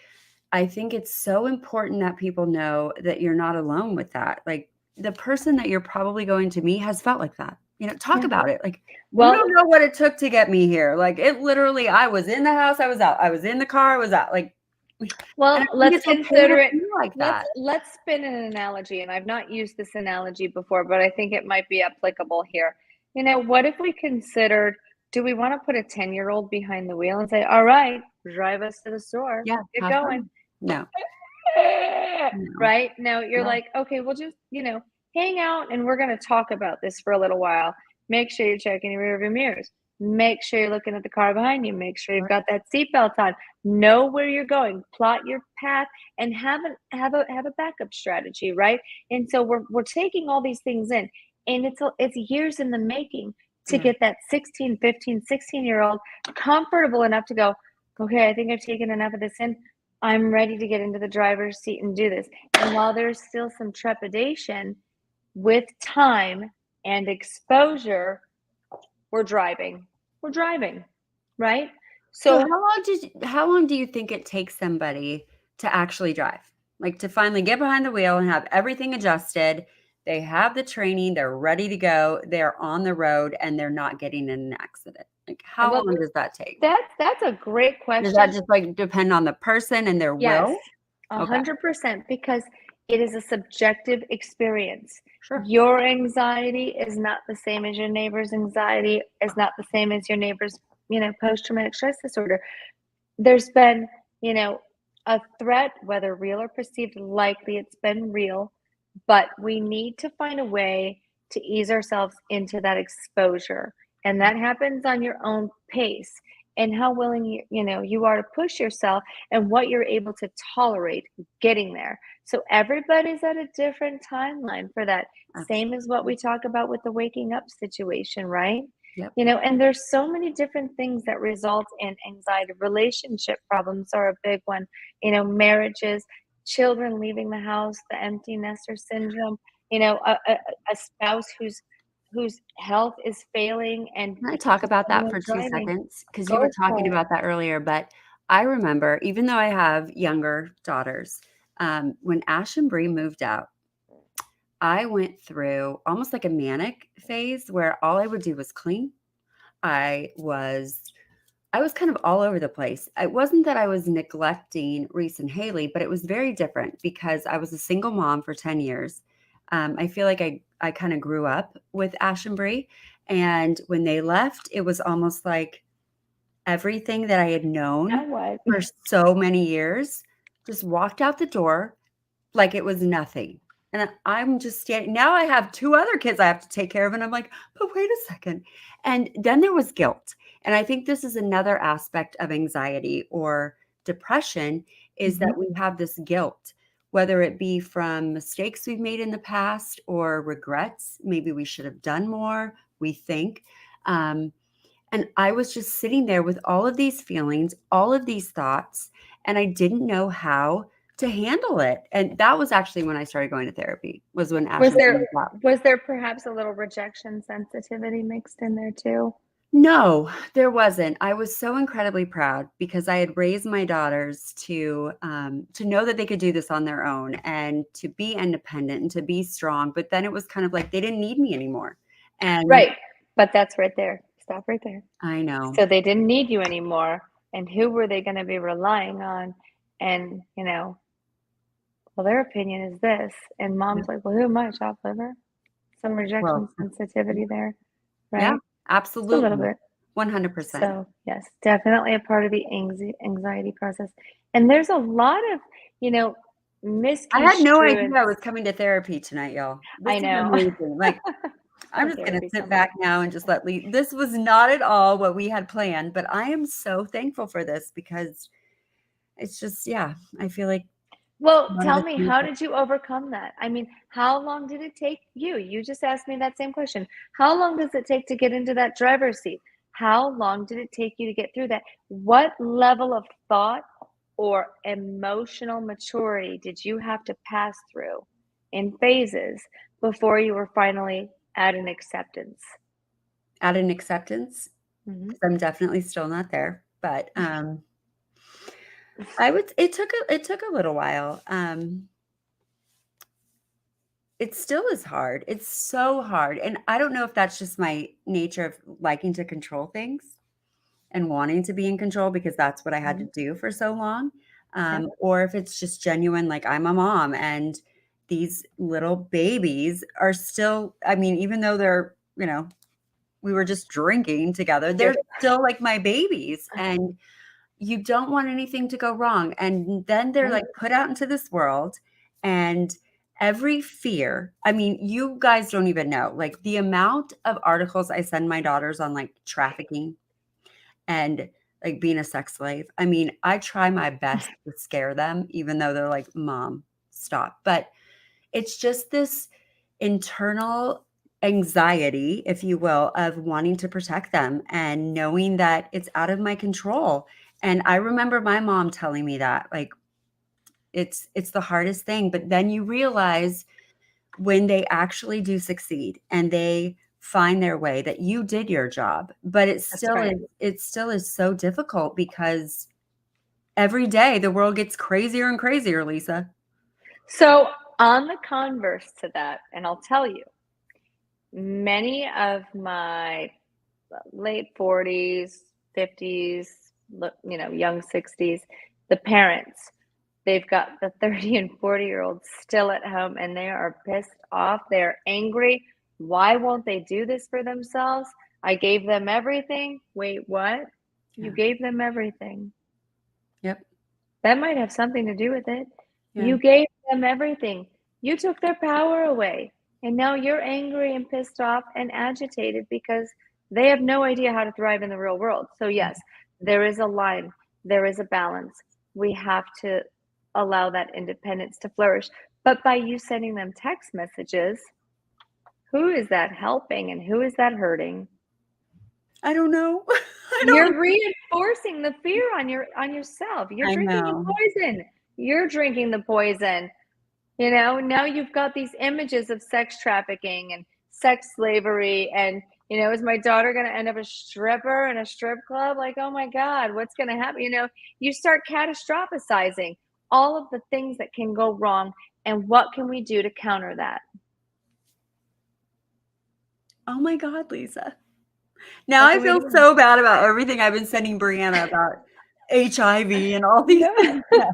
I think it's so important that people know that you're not alone with that. Like the person that you're probably going to meet has felt like that. Talk Yeah. about it. Like, you Well, don't know what it took to get me here. Like it literally, I was in the house, I was out, I was in the car, I was out. Like, and I think let's it's okay consider to it. feel like that. Let's spin an analogy, and I've not used this analogy before, but I think it might be applicable here. What if we considered, do we want to put a 10-year-old behind the wheel and say, all right, drive us to the store, Yeah, get have going? fun. No, no. Right? No, you're Yeah, like, okay, we'll just, hang out and we're going to talk about this for a little while. Make sure you're checking your rearview mirrors. Make sure you're looking at the car behind you. Make sure you've right. got that seatbelt on. Know where you're going. Plot your path and have a backup strategy, right? And so we're taking all these things in, and it's years in the making to Yeah. get that 16, 15, 16-year-old comfortable enough to go, okay, I think I've taken enough of this in. I'm ready to get into the driver's seat and do this. And while there's still some trepidation, with time and exposure, we're driving. We're driving, right? So So how long do you think it takes somebody to actually drive? Like to finally get behind the wheel and have everything adjusted. They have the training, they're ready to go, they're on the road and they're not getting in an accident. Like how well, long does that take? that's a great Does that question. just like depend on the person and their Yes, will? Okay, 100%, because it is a subjective experience. sure. Your anxiety is not the same as your neighbor's anxiety, is not the same as your neighbor's, post-traumatic stress disorder. There's been, a threat, whether real or perceived, likely it's been real, but we need to find a way to ease ourselves into that exposure. And that happens on your own pace and how willing you are to push yourself and what you're able to tolerate getting there. So everybody's at a different timeline for that. Same as what we talk about with the waking up situation, right? Yep. And there's so many different things that result in anxiety. Relationship problems are a big one. Marriages, children leaving the house, the empty nester syndrome. A spouse whose health is failing and Can I talk about that for 2 driving. seconds? Because you were Go talking for it. about that earlier, but I remember, even though I have younger daughters, when Ash and Bree moved out, I went through almost like a manic phase where all I would do was clean. I was I was kind of all over the place. It wasn't that I was neglecting Reese and Haley, but it was very different because I was a single mom for 10 years. I feel like I kind of grew up with Ash and Bree. And when they left, it was almost like everything that I had Now known what? for so many years just walked out the door like it was nothing. And I'm just standing. Now I have 2 other kids I have to take care of. And I'm like, but wait a second. And then there was guilt. And I think this is another aspect of anxiety or depression is that we have this guilt, whether it be from mistakes we've made in the past or regrets. Maybe we should have done more, we think. And I was just sitting there with all of these feelings, all of these thoughts, and I didn't know how to handle it. And that was actually when I started going to therapy, was when Was Ashley there moved out. was there perhaps a little rejection sensitivity mixed in there too? No, there wasn't. I was so incredibly proud because I had raised my daughters to know that they could do this on their own and to be independent and to be strong. But then it was kind of like they didn't need me anymore. And Right. But that's right there. Stop right there. I know. So they didn't need you anymore. And who were they going to be relying on? And, well, their opinion is this. And mom's like, well, who am I, chopped liver? Some rejection Well, sensitivity there, yeah, right? Just a little absolutely. bit. 100%. So, yes, definitely a part of the anxiety process. And there's a lot of, I had no idea misconstrued. I was coming to therapy tonight, y'all. This I is know. amazing. Like, I'm Some just gonna therapy sit coming up. back now and just let Lee. This was not at all what we had planned, but I am so thankful for this because it's just, yeah, I feel like Well, one of tell us me, needs how it. did you overcome that? I mean, how long did it take you? You just asked me that same question. How long does it take to get into that driver's seat? How long did it take you to get through that? What level of thought or emotional maturity did you have to pass through in phases before you were finally at an acceptance? At an acceptance. Mhm. 'Cause I'm definitely still not there, but I would. It took a little while. It still is hard. It's so hard, and I don't know if that's just my nature of liking to control things and wanting to be in control because that's what I had to Mhm. do for so long. Yep. Or if it's just genuine, like I'm a mom and these little babies are still, I mean, even though they're, we were just drinking together, Yep. they're still like my babies. And you don't want anything to go wrong. And then they're Right. like put out into this world and every fear. I mean, you guys don't even know like the amount of articles I send my daughters on like trafficking and like being a sex slave. I mean, I try my best to scare them, even though they're like, Mom, stop. But it's just this internal anxiety, if you will, of wanting to protect them and knowing that it's out of my control. And I remember my mom telling me that, like, it's the hardest thing. But then you realize when they actually do succeed and they find their way that you did your job, but That's right. it still is so difficult because every day the world gets crazier and crazier, Lisa. So, on the converse to that, and I'll tell you, many of my late 40s, 50s, young 60s, the parents, they've got the 30 and 40-year-olds still at home and they are pissed off. They're angry. Why won't they do this for themselves? I gave them everything. Wait, what? You Yeah. gave them everything. Yep. That might have something to do with it. Yeah. You gave them everything. You took their power away. And now you're angry and pissed off and agitated because they have no idea how to thrive in the real world. So, yes, there is a line, there is a balance. We have to allow that independence to flourish. But by you sending them text messages, who is that helping and who is that hurting? I don't know. I don't You're reinforcing the fear on yourself. You're I drinking the know. poison. You're drinking the poison. You know, now you've got these images of sex trafficking and sex slavery. And, you know, is my daughter going to end up a stripper in a strip club? Like, oh my God, what's going to happen? You know, you start catastrophizing all of the things that can go wrong. And what can we do to counter that? Oh my God, Lisa. Now What I can we feel do? so bad about everything I've been sending Brianna about HIV and all these No, things. No,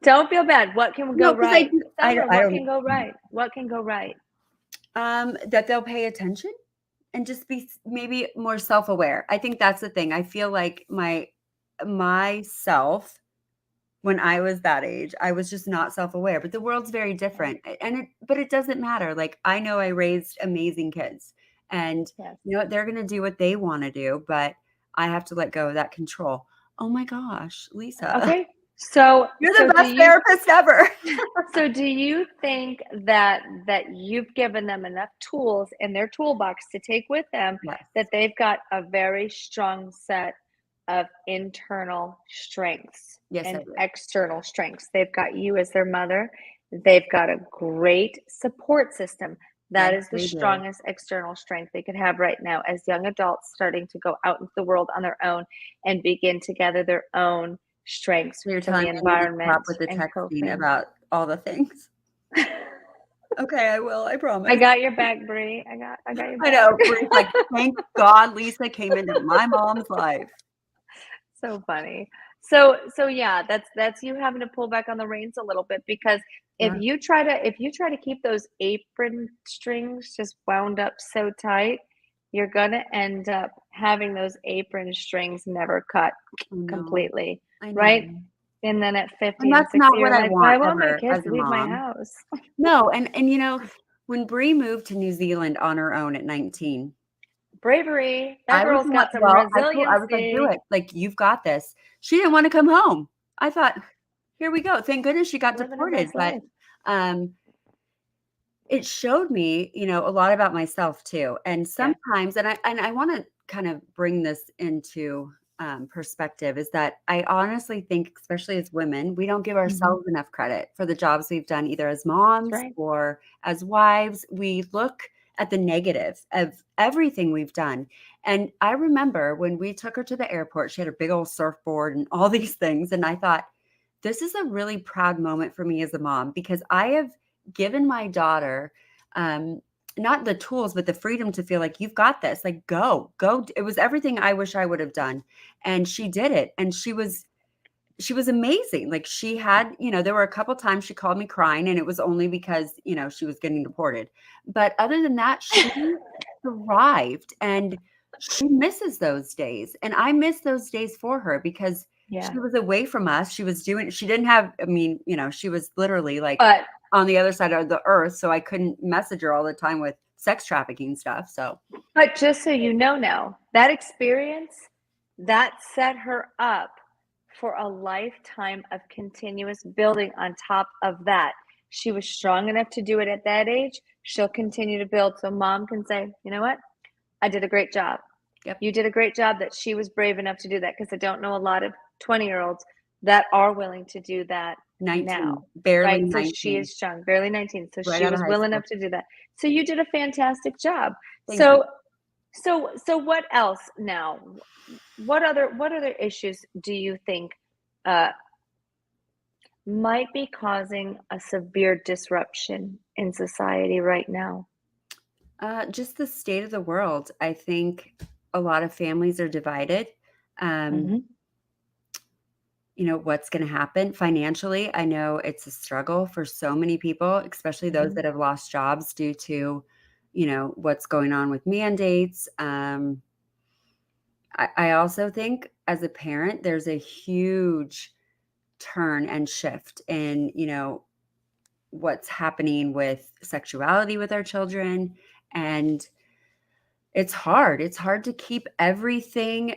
don't feel bad. What can go no, because right? Summer, I what don't can go right? What can go right? that they'll pay attention and just be maybe more self-aware. I think that's the thing. I feel like myself when I was that age, I was just not self-aware, but the world's very different. But it doesn't matter. Like I know I raised amazing kids and Yes. you know what, they're going to do what they want to do, but I have to let go of that control. Oh my gosh, Lisa. Okay. So, You're so the do best you therapist ever. So do you think that you've given them enough tools in their toolbox to take with them, Yes. that they've got a very strong set of internal strengths Yes, I and do. external strengths? They've got you as their mother. They've got a great support system. That Yes, is the they do. strongest external strength they could have right now as young adults starting to go out into the world on their own and begin to gather their own strengths So you're from telling the me I need to environment stop with the and texting coping. about all the things. Okay, I will. I I promise. got your back, Bree. I got your I back. know. Bree's like, thank God Lisa came into my mom's life. So funny. So yeah, that's you having to pull back on the reins a little bit, because Yeah. if you try to keep those apron strings just wound up so tight, you're gonna end up having those apron strings never cut I know. completely, I right? know. And then at 50 And and that's 60, not you're what I like, why want won't my ever kids as a leave my mom. house? No, and you know, when Bree moved to New Zealand on her own at 19, Bravery. That I was girl's not got some well, I was like, "Do resiliency. it. Like, you've got this." She didn't wanna come home. I thought, "Here we go." Thank goodness she got Living her deported, best but, life. um, it showed me, you know, a lot about myself too. And Yeah. sometimes and I wanna kind of bring this into, perspective is that I honestly think, especially as women, we don't give Mhm. ourselves enough credit for the jobs we've done either as That's moms right. or as wives. We look at the negative of everything we've done. And I remember when we took her to the airport, she had a big old surfboard and all these things, and I thought, "This is a really proud moment for me as a mom because I have given my daughter, um, not the tools, but the freedom to feel like you've got this. Like, go. It was everything I wish I would have done. And she did it. And she was amazing. Like she had, you know, there were a couple times she called me crying and it was only because, you know, she was getting deported. But other than that, she thrived and she misses those days. And I miss those days for her because Yeah. she was away from us. She didn't have, I mean, you know, she was literally like But on the other side of the earth. So I couldn't message her all the time with sex trafficking stuff. So just so you know now, that experience, that set her up for a lifetime of continuous building on top of that. She was strong enough to do it at that age. She'll continue to build so mom can say, you know what? I did a great job. yep, You did a great job that she was brave enough to do that, because I don't know a lot of 20-year-olds that are willing to do that 19, now, barely right? So she 19, is strong, barely 19. So right she out of was high willing school. enough to do that. So you did a fantastic job. Thank you. So what else now? What other issues do you think uh, might be causing a severe disruption in society right now? Just the state of the world. I think a lot of families are divided. Um, Mm-hmm. you know, what's going to happen financially. I know it's a struggle for so many people, especially those Mm-hmm. that have lost jobs due to, you know, what's going on with mandates. I also think as a parent, there's a huge turn and shift in, you know, what's happening with sexuality with our children. And it's hard. It's hard to keep everything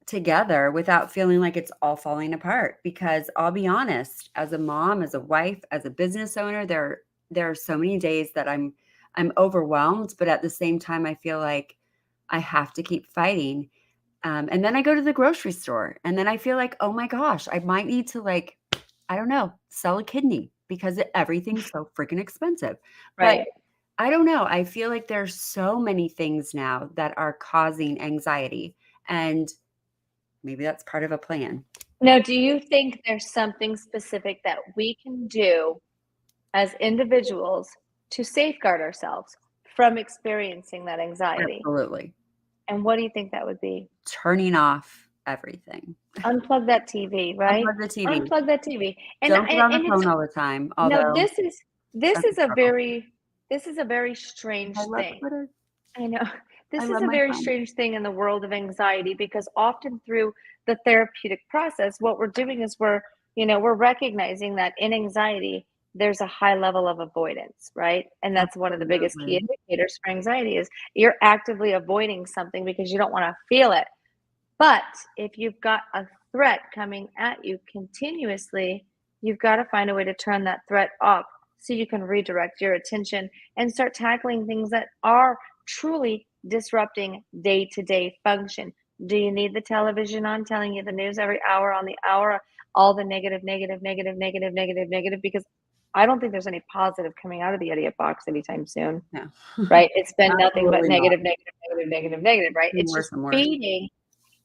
together without feeling like it's all falling apart because I'll be honest, as a mom, as a wife, as a business owner, there are so many days that I'm overwhelmed, but at the same time I feel like I have to keep fighting. And then I go to the grocery store and then I feel like, oh my gosh, I might need to like, I don't know, sell a kidney because everything's so freaking expensive. But Right. I don't know. I feel like there's so many things now that are causing anxiety. And maybe that's part of a plan. Now, do you think there's something specific that we can do as individuals to safeguard ourselves from experiencing that anxiety? Absolutely. And what do you think that would be? Turning off everything. Unplug that TV, right? Unplug the TV. Unplug that TV. Don't get on the It's phone all the time. no, Although this that's a is a struggle. very strange I love thing. Twitter. I know. I This is love a my very phone. strange thing in the world of anxiety because often through the therapeutic process, what we're doing is we're recognizing that in anxiety, there's a high level of avoidance, right? And that's one of the biggest key Absolutely. indicators for anxiety is you're actively avoiding something because you don't want to feel it. But if you've got a threat coming at you continuously, you've got to find a way to turn that threat off so you can redirect your attention and start tackling things that are truly disrupting day to day function. Do you need the television on telling you the news every hour on the hour, all the negative, negative, negative, negative, negative, negative? Because I don't think there's any positive coming out of the idiot box anytime soon, No. right? It's been nothing but Absolutely not. negative, negative, negative, negative, negative, right? Getting It's worse just and worse. feeding,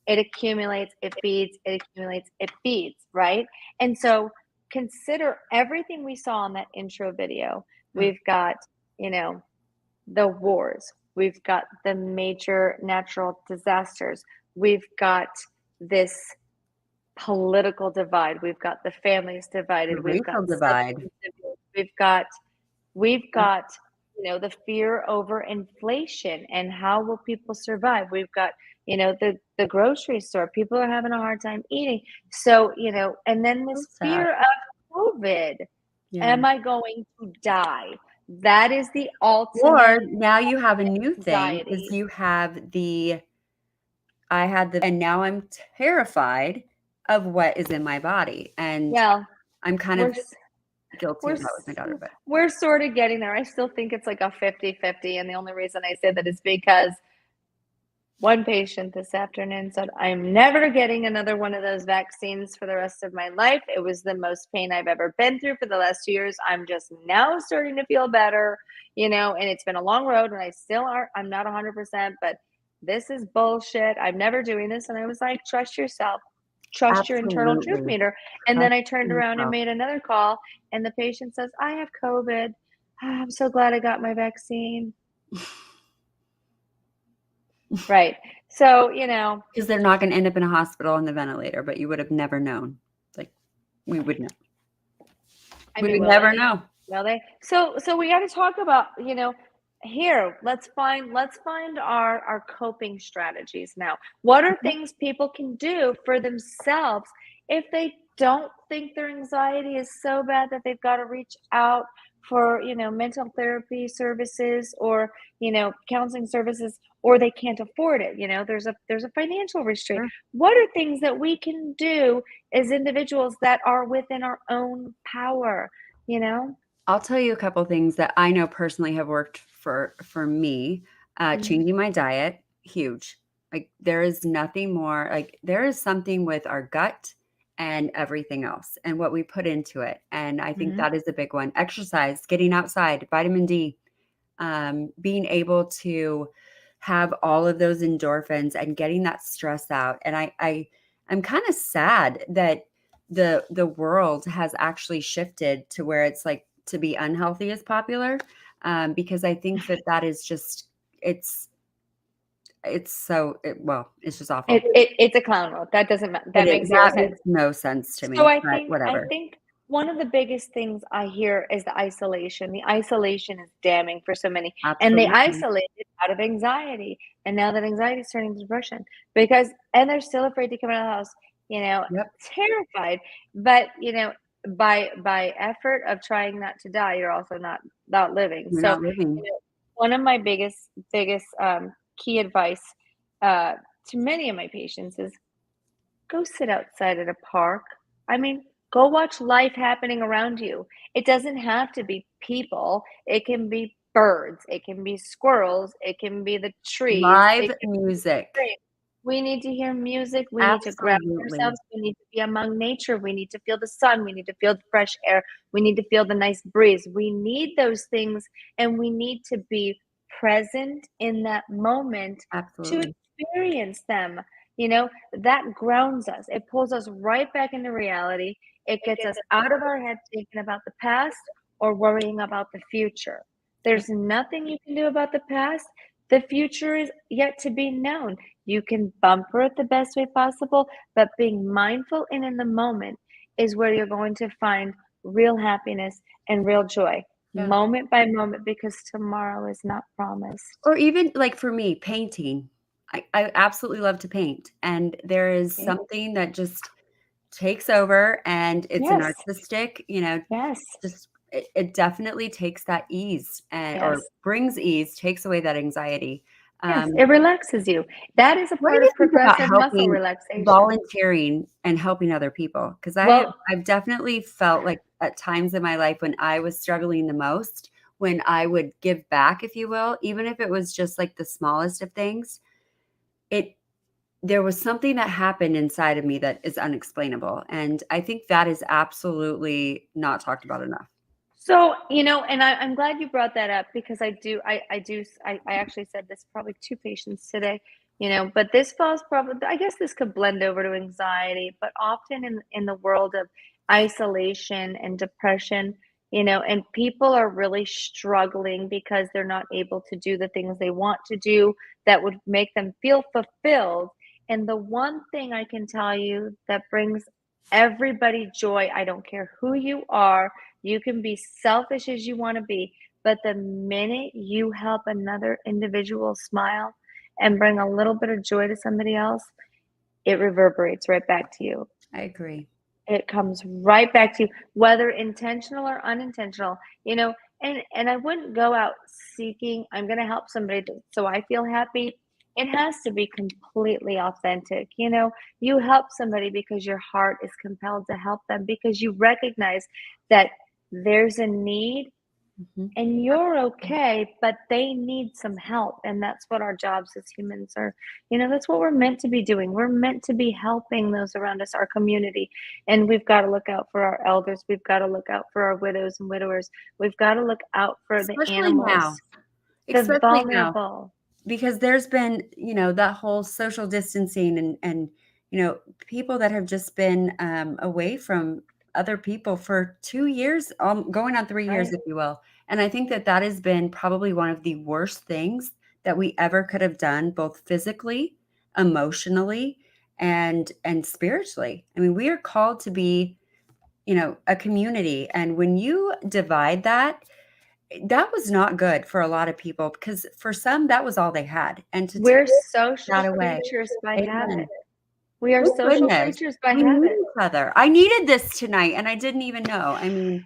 it accumulates, it feeds, it accumulates, it feeds, right? And so consider everything we saw in that intro video. We've got, you know, the wars, we've got the major natural disasters, we've got this political divide, we've got the families divided, The we've got racial divide. substance abuse, we've got the fear over inflation and how will people survive. We've got the grocery store, people are having a hard time eating, so and then So this sad. fear of COVID. Yeah. Am I going to die? That is the Or ultimate now you have a new thing is anxiety. you have I had and now I'm terrified of what is in my body. And Well, I'm kind we're of guilty we're of that with my daughter, but we're sort of getting there. I still think it's like a 50-50, and the only reason I say that is because one patient this afternoon said, I'm never getting another one of those vaccines for the rest of my life. It was the most pain I've ever been through for the last 2 years. I'm just now starting to feel better, and it's been a long road and I'm not 100%, but this is bullshit. I'm never doing this. And I was like, trust yourself, trust your internal truth absolutely. meter. And then Trust I turned around and yourself. made another call, and the patient says, I have COVID. I'm so glad I got my vaccine. Right. So, Because they're not going to end up in a hospital on the ventilator, but you would have never known. Like, we would know. I We mean, would will never they? know. Will they? So we got to talk about, here, let's find our coping strategies now. What are things people can do for themselves if they don't think their anxiety is so bad that they've got to reach out for, mental therapy services or, counseling services, or they can't afford it. There's a financial restraint. Sure. What are things that we can do as individuals that are within our own power, I'll tell you a couple things that I know personally have worked for me. Changing my diet, huge. Like there is nothing more. Like there is something with our gut and everything else and what we put into it. And I think that is a big one. Exercise, getting outside, vitamin D, being able to have all of those endorphins and getting that stress out. And I'm kind of sad that the world has actually shifted to where it's like to be unhealthy is popular, because I think that is just it's it's just awful. It's a clown world. That doesn't that makes zero That sense. makes no sense to me, So I but think I whatever. think one of the biggest things I hear is the isolation. The isolation is damning for so many, and they Absolutely. isolated out of anxiety. And now that anxiety is turning to depression and they're still afraid to come out of the house, Yep. terrified. But by effort of trying not to die, you're also not living. You're So not living. one of my biggest key advice to many of my patients is go sit outside at a park. I mean, go watch life happening around you. It doesn't have to be people. It can be birds, it can be squirrels, it can be the trees, Live it can be music. rain. We need to hear music, we need to ground Absolutely. ourselves, we need to be among nature, we need to feel the sun, we need to feel the fresh air, we need to feel the nice breeze. We need those things, and we need to be present in that moment to Absolutely. experience them. You know, that grounds us. It pulls us right back into reality. It gets us out of our head thinking about the past or worrying about the future. There's nothing you can do about the past. The future is yet to be known. You can bumper it the best way possible, but being mindful and in the moment is where you're going to find real happiness and real joy, Yeah. moment by moment, because tomorrow is not promised. Or even like for me, painting. I absolutely love to paint. And there is Okay. something that just takes over, and it's an Yes, artistic, yes, just it definitely takes that ease and or yes, brings ease, takes away that anxiety. yes. Um, It relaxes you. That is a what do part you of think about progressive muscle helping relaxation. volunteering and helping other people? Because Well, I've definitely felt like at times in my life when I was struggling the most, when I would give back, if you will, even if it was just like the smallest of things, it there was something that happened inside of me that is unexplainable, and I think that is absolutely not talked about enough. so, and I'm glad you brought that up because I actually said this probably 2 patients today, but this falls probably, I guess this could blend over to anxiety, but often in the world of isolation and depression, and people are really struggling because they're not able to do the things they want to do that would make them feel fulfilled. And the one thing I can tell you that brings everybody joy, I don't care who you are, you can be selfish as you want to be, but the minute you help another individual smile and bring a little bit of joy to somebody else, it reverberates right back to you. I agree. It comes right back to you, whether intentional or unintentional, and I wouldn't go out seeking, I'm going to help somebody so I feel happy. It has to be completely authentic. You help somebody because your heart is compelled to help them because you recognize that there's a need Mhm. and you're okay, but they need some help. And that's what our jobs as humans are. That's what we're meant to be doing. We're meant to be helping those around us, our community. And we've got to look out for our elders. We've got to look out for our widows and widowers. We've got to look out for the Especially animals, now. the Especially now, vulnerable. because there's been, that whole social distancing and, people that have just been, away from other people for 2 years, going on 3 years, Right. if you will. And I think that that has been probably one of the worst things that we ever could have done, both physically, emotionally, and spiritually. I mean, we are called to be, a community, and when you divide that, that was not good for a lot of people because for some, that was all they had, and to take We're social that away. creatures by Amen. habit. We are Thank social goodness. creatures by We need habit. each other. I needed this tonight, and I didn't even know. I mean,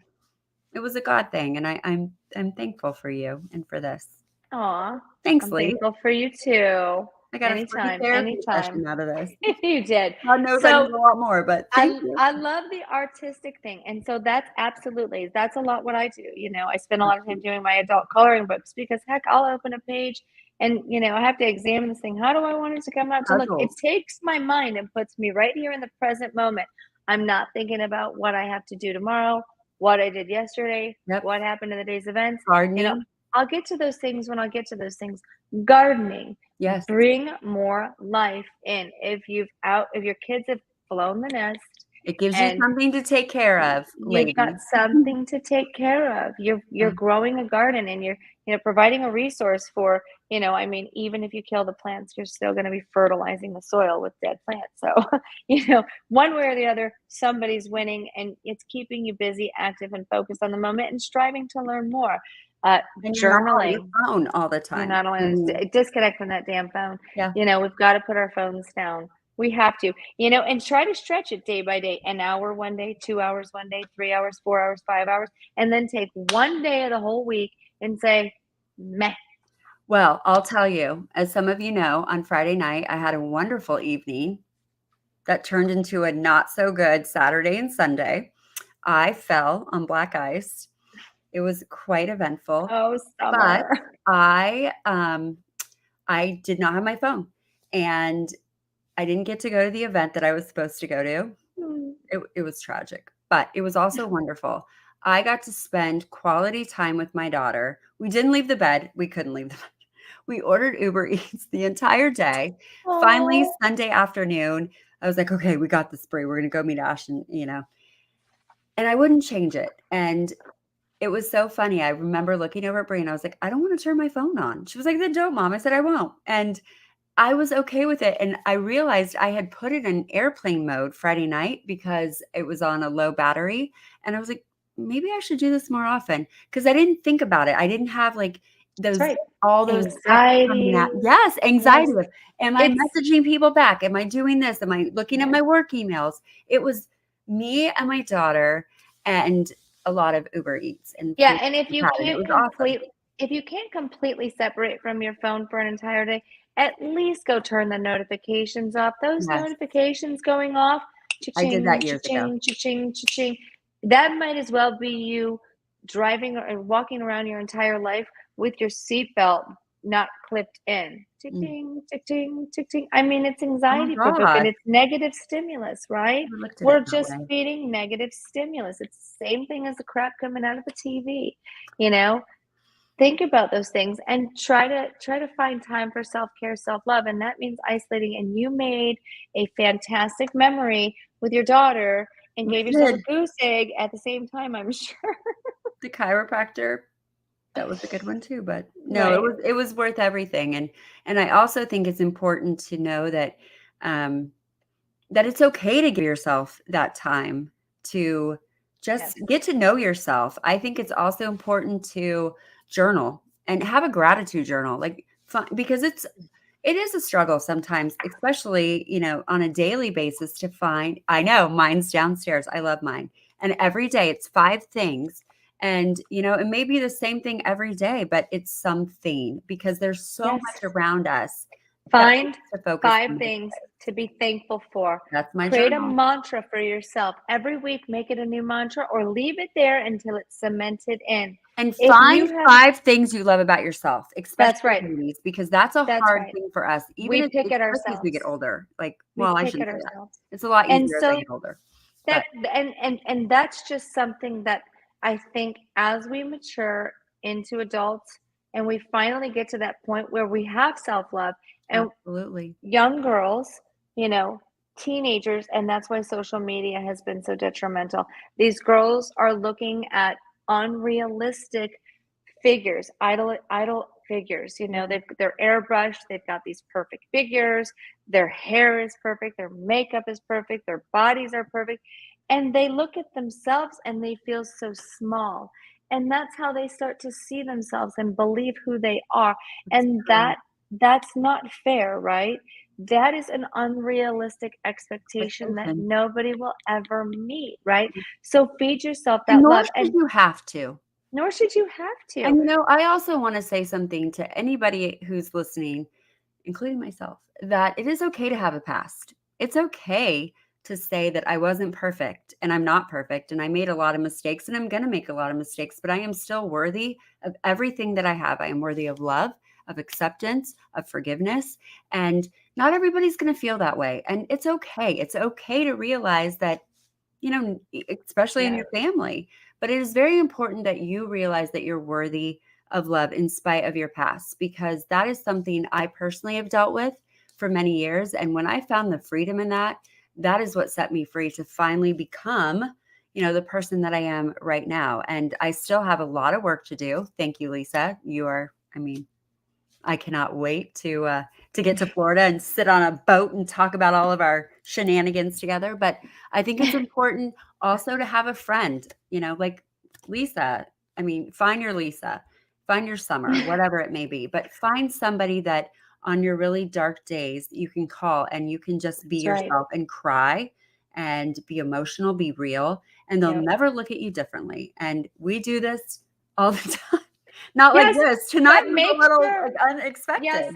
it was a God thing, and I'm thankful for you and for this. Aw, Thanks, I'm Lee. thankful for you too. I got a free Anytime, therapy anytime. session out of this. You did. God knows I So need a lot more, but thank you. I love the artistic thing, and so that's a lot what I do. I spend a lot of time doing my adult coloring books because heck, I'll open a page and I have to examine this thing. How do I want it to come out to look? It Puzzles. takes my mind and puts me right here in the present moment. I'm not thinking about what I have to do tomorrow, what I did yesterday, Yep. what happened in the day's events. Gardening. I'll get to those things when I'll get to those things. Gardening, Yes. bring more life in. If your kids have flown the nest It gives you and something to take care of, you've got ladies. something to take care of. You're Yeah. growing a garden and you're providing a resource for, I mean, even if you kill the plants, you're still going to be fertilizing the soil with dead plants. So, one way or the other, somebody's winning and it's keeping you busy, active, and focused on the moment and striving to learn more. And you're not on your Journaling. phone all the You're time. not allowed to disconnect from that damn phone. Yeah. We've got to put our phones down. We have to, and try to stretch it day by day, an hour one day, 2 hours one day, 3 hours, 4 hours, 5 hours, and then take one day of the whole week and say, meh. Well, I'll tell you, as some of you know, on Friday night, I had a wonderful evening that turned into a not so good Saturday and Sunday. I fell on black ice It was quite eventful, Oh, but summer. I did not have my phone, and I didn't get to go to the event that I was supposed to go to. Hmm. It was tragic, but it was also wonderful. I got to spend quality time with my daughter. We didn't leave the bed. We couldn't leave the bed. We ordered Uber Eats the entire day. Finally, Oh, Sunday afternoon, I was like, okay, we got this, Brie. We're going to go meet Ash, and I wouldn't change it. And it was so funny. I remember looking over at Brie and I was like, I don't want to turn my phone on. She was like, then don't, Mom. I said, I won't. And I was okay with it, and I realized I had put it in airplane mode Friday night because it was on a low battery, and I was like, "Maybe I should do this more often," because I didn't think about it. I didn't have, like, that's those right. all those texts coming Anxiety. out. Yes, Yes. anxiety of, am I It's messaging people back? Am I doing this? Am I looking at yeah. my work emails? It was me and my daughter and a lot of Uber Eats and Yeah, food and we've had, and it was awesome. if you can't completely separate from your phone for an entire day, at least go turn the notifications off. Those Yes, notifications going off, I did cha-ching, that years ago. cha-ching, cha-ching, cha-ching. That might as well be you driving or walking around your entire life with your seatbelt not clipped in. Mm. Cha-ching, cha-ching, cha-ching. I mean, it's Oh my anxiety provoking. gosh, It's negative stimulus, right? never looked at it We're that just way. feeding negative stimulus. It's the same thing as the crap coming out of the TV, you know? Think about those things and try to find time for self-care, self-love, and that means isolating. And you made a fantastic memory with your daughter and We gave yourself a did. goose egg at the same time, I'm sure. The chiropractor, that was a good one too, but no, Right. it was worth everything, and I also think it's important to know that, um, that it's okay to give yourself that time to just Yes. get to know yourself. I think it's also important to journal and have a gratitude journal, like, because it is a struggle sometimes, especially, on a daily basis to find. I know mine's downstairs. I love mine. And every day it's 5 things. And, it may be the same thing every day, but it's something because there's so Yes. much around us that we Find need to focus 5 on. things to be thankful for. That's my Create a journal. mantra for yourself. Every week, make it a new mantra or leave it there until it's cemented in. And If find you have 5 things you love about yourself, That's especially right. ladies, because that's a That's hard right. thing for us, even We as pick it especially as we get ourselves. older. Like, We well, I pick it shouldn't say that. ourselves. It's a lot And easier as I so get older. that But and that's just something that I think as we mature into adults and we finally get to that point where we have self-love and absolutely. young girls, you know, teenagers, and that's why social media has been so detrimental. These girls are looking at unrealistic figures, idol figures. You know, Yeah. they're airbrushed. They've got these perfect figures. Their hair is perfect. Their makeup is perfect. Their bodies are perfect, and they look at themselves and they feel so small. And that's how they start to see themselves and believe who they are. It's And true. that's not fair, right? That is an unrealistic expectation that Expectation. nobody will ever meet, right? So feed yourself And that nor love, should and you have to. nor should you have to. And, I also wanna say something to anybody who's listening, including myself, that it is okay to have a past. It's okay to say that I wasn't perfect and I'm not perfect and I made a lot of mistakes and I'm going to make a lot of mistakes, but I am still worthy of everything that I have. I am worthy of love, of acceptance, of forgiveness. And not everybody's going to feel that way. And it's okay. It's okay to realize that, especially in Yeah. your family, but it is very important that you realize that you're worthy of love in spite of your past, because that is something I personally have dealt with for many years. And when I found the freedom in that, that is what set me free to finally become, the person that I am right now. And I still have a lot of work to do. Thank you, Lisa. I cannot wait to get to Florida and sit on a boat and talk about all of our shenanigans together. But I think it's important also to have a friend, like Lisa. I mean, find your Lisa, find your Summer, whatever it may be, but find somebody that on your really dark days you can call and you can just be That's right. yourself and cry and be emotional, be real, and they'll Yep. never look at you differently. And we do this all the time. Not like Yes, this. Tonight but was a make little, sure. like, unexpected. Yes,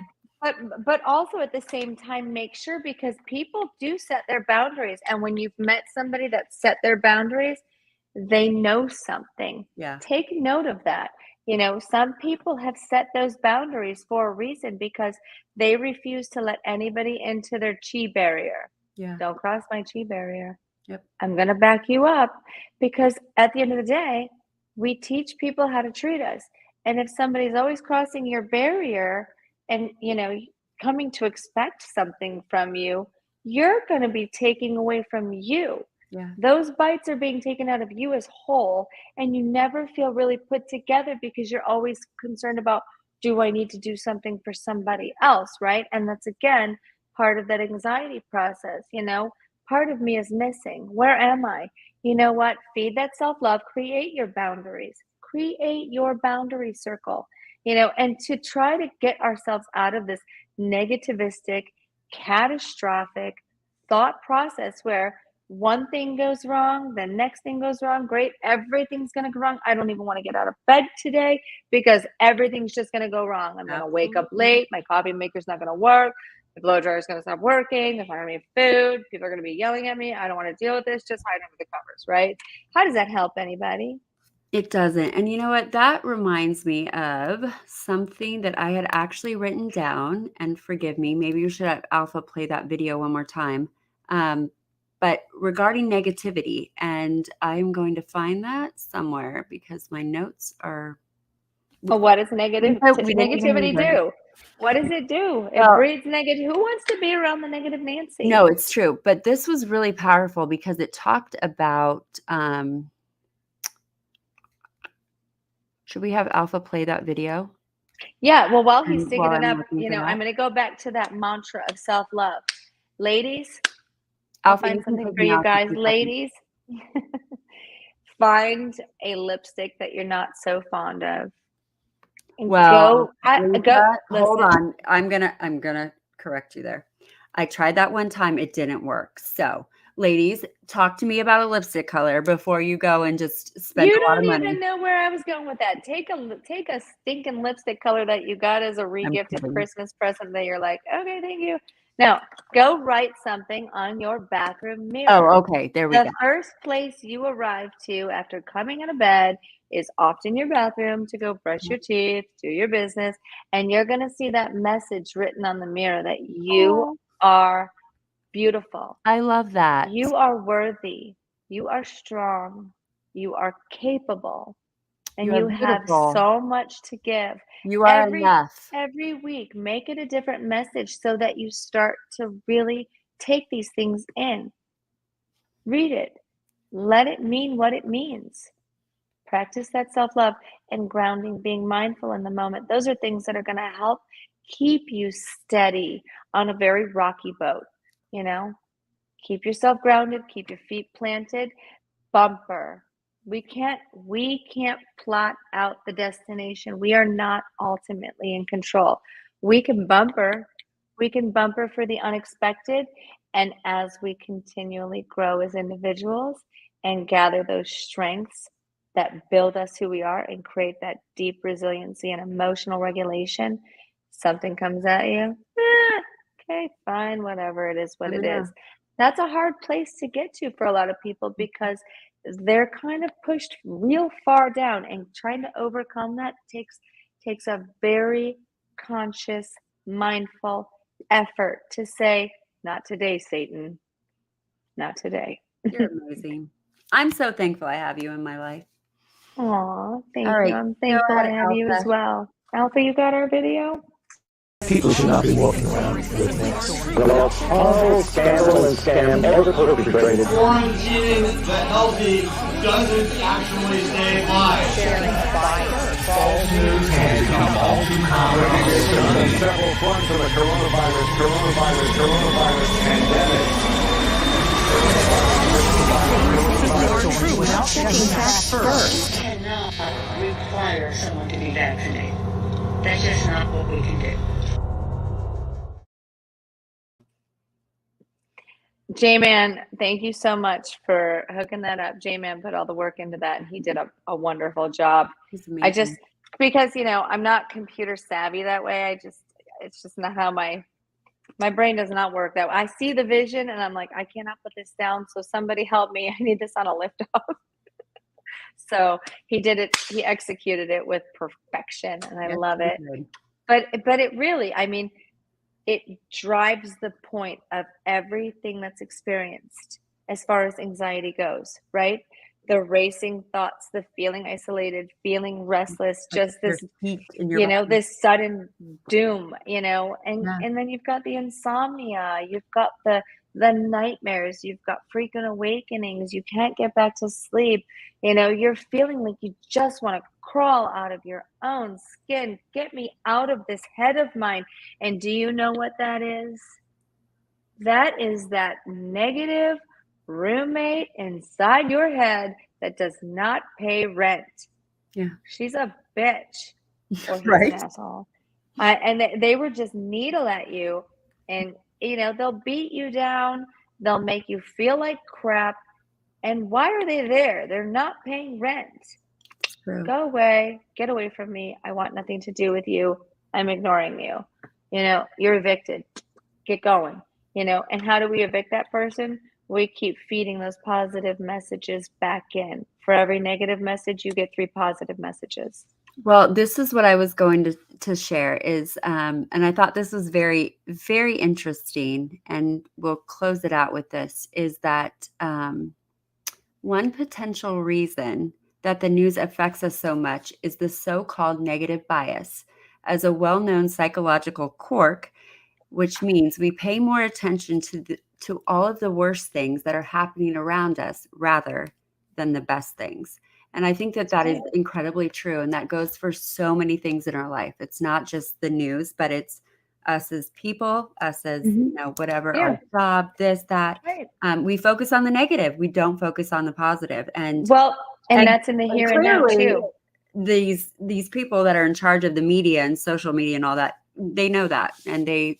but also at the same time, make sure, because people do set their boundaries, and when you've met somebody that set their boundaries, they know something. Yeah. Take note of that. You know, some people have set those boundaries for a reason because they refuse to let anybody into their chi barrier. Yeah. Don't cross my chi barrier. Yep. I'm going to back you up, because at the end of the day, we teach people how to treat us. And if somebody's always crossing your barrier and, you know, coming to expect something from you, you're going to be taking away from you. Yeah. Those bites are being taken out of you as whole, and you never feel really put together because you're always concerned about, do I need to do something for somebody else, right? And that's, again, part of that anxiety process. You know, part of me is missing. Where am I? You know what? Feed that self-love. Create your boundaries. Create your boundary circle. You know, and to try to get ourselves out of this negativistic, catastrophic thought process where one thing goes wrong, the next thing goes wrong, great, everything's going to go wrong. I don't even want to get out of bed today because everything's just going to go wrong. I'm going to wake up late. My coffee maker's not going to work. The blow dryer is going to stop working. There's not going to be food. People are going to be yelling at me. I don't want to deal with this. Just hide under the covers, right? How does that help anybody? It doesn't. And you know what? That reminds me of something that I had actually written down. And forgive me, maybe you should have Alpha play that video one more time. But regarding negativity, and I'm going to find that somewhere because my notes are. Well, what does negativity even do? What does it do? It Well, breeds negative. Who wants to be around the negative Nancy? no, it's true. But this was really powerful because it talked about. Should we have Alpha play that video? Yeah, well, while he's And digging while it I'm up, looking you for know, that. I'm going to go back to that mantra of self-love. Ladies, I'll Alpha, find you can something take for me you out for guys. 2 seconds. Ladies, find a lipstick that you're not so fond of. And Well, go, hold listen. on. I'm gonna correct you there. I tried that one time. It didn't work. So, ladies, talk to me about a lipstick color before you go and just spend You a lot of don't money. even know where I was going with that. Take a stinking lipstick color that you got as a regifted kidding. Christmas present that you're like, okay, thank you. Now, go write something on your bathroom mirror. Oh, okay. There we The go. first place you arrive to after coming out of bed is often your bathroom to go brush your teeth, do your business, and you're going to see that message written on the mirror that you Oh, are beautiful. I love that. You are worthy. You are strong. You are capable. And You are you have beautiful. so much to give. You are enough. Every week, make it a different message so that you start to really take these things in. Read it. Let it mean what it means. Practice that self-love and grounding, being mindful in the moment. Those are things that are going to help keep you steady on a very rocky boat, you know? Keep yourself grounded, keep your feet planted. Bumper. We can't plot out the destination. We are not ultimately in control. We can bumper for the unexpected. And as we continually grow as individuals and gather those strengths that build us who we are and create that deep resiliency and emotional regulation, something comes at you. Okay, fine, whatever, it is what it is. That's a hard place to get to for a lot of people because they're kind of pushed real far down, and trying to overcome that takes a very conscious, mindful effort to say, not today, Satan, not today. You're amazing. I'm so thankful I have you in my life. Aw, thank All you. right, I'm go thankful I ahead, have you as Alpha. well. Alpha, you got our video? People should not be walking around with myths. All scandal and scam, all perpetrated. Quarantine that healthy doesn't actually save lives. False news can become all too common. On several fronts of the coronavirus pandemic. We cannot require someone to be vaccinated. That's just not what we can do. J-Man, thank you so much for hooking that up. J-Man put all the work into that, and he did a wonderful job. He's amazing. Because, you know, I'm not computer savvy that way. It's just not how my brain does not work that way. I see the vision and I'm like, I cannot put this down. So somebody help me. I need this on a lift off. So he did it, he executed it with perfection, and I Yes, love we it. did. But it really, I mean, it drives the point of everything that's experienced as far as anxiety goes, right? The racing thoughts, the feeling isolated, feeling restless, Like just there's this, heat in your body. this sudden doom, and Yeah. and then you've got the insomnia, you've got the nightmares, you've got frequent awakenings, you can't get back to sleep, you're feeling like you just want to crawl out of your own skin, get me out of this head of mine. And do you know what that is? That is that negative roommate inside your head that does not pay rent. Yeah. She's a bitch, or he's an Right. asshole. And they were just needle at you, and they'll beat you down, they'll make you feel like crap. And why are they there? They're not paying rent. It's true. Go away, get away from me. I want nothing to do with you. I'm ignoring you. You're evicted. Get going. And how do we evict that person? We keep feeding those positive messages back in. For every negative message, you get 3 positive messages. Well, this is what I was going to share is, and I thought this was very, very interesting, and we'll close it out with this, is that one potential reason that the news affects us so much is the so-called negative bias. As a well-known psychological quirk, which means we pay more attention to all of the worst things that are happening around us rather than the best things. And I think that is incredibly true. And that goes for so many things in our life. It's not just the news, but it's us as people, us as, whatever, our job, this, that. Right. We focus on the negative. We don't focus on the positive. And that's in the here and now too. These people that are in charge of the media and social media and all that, they know that, and they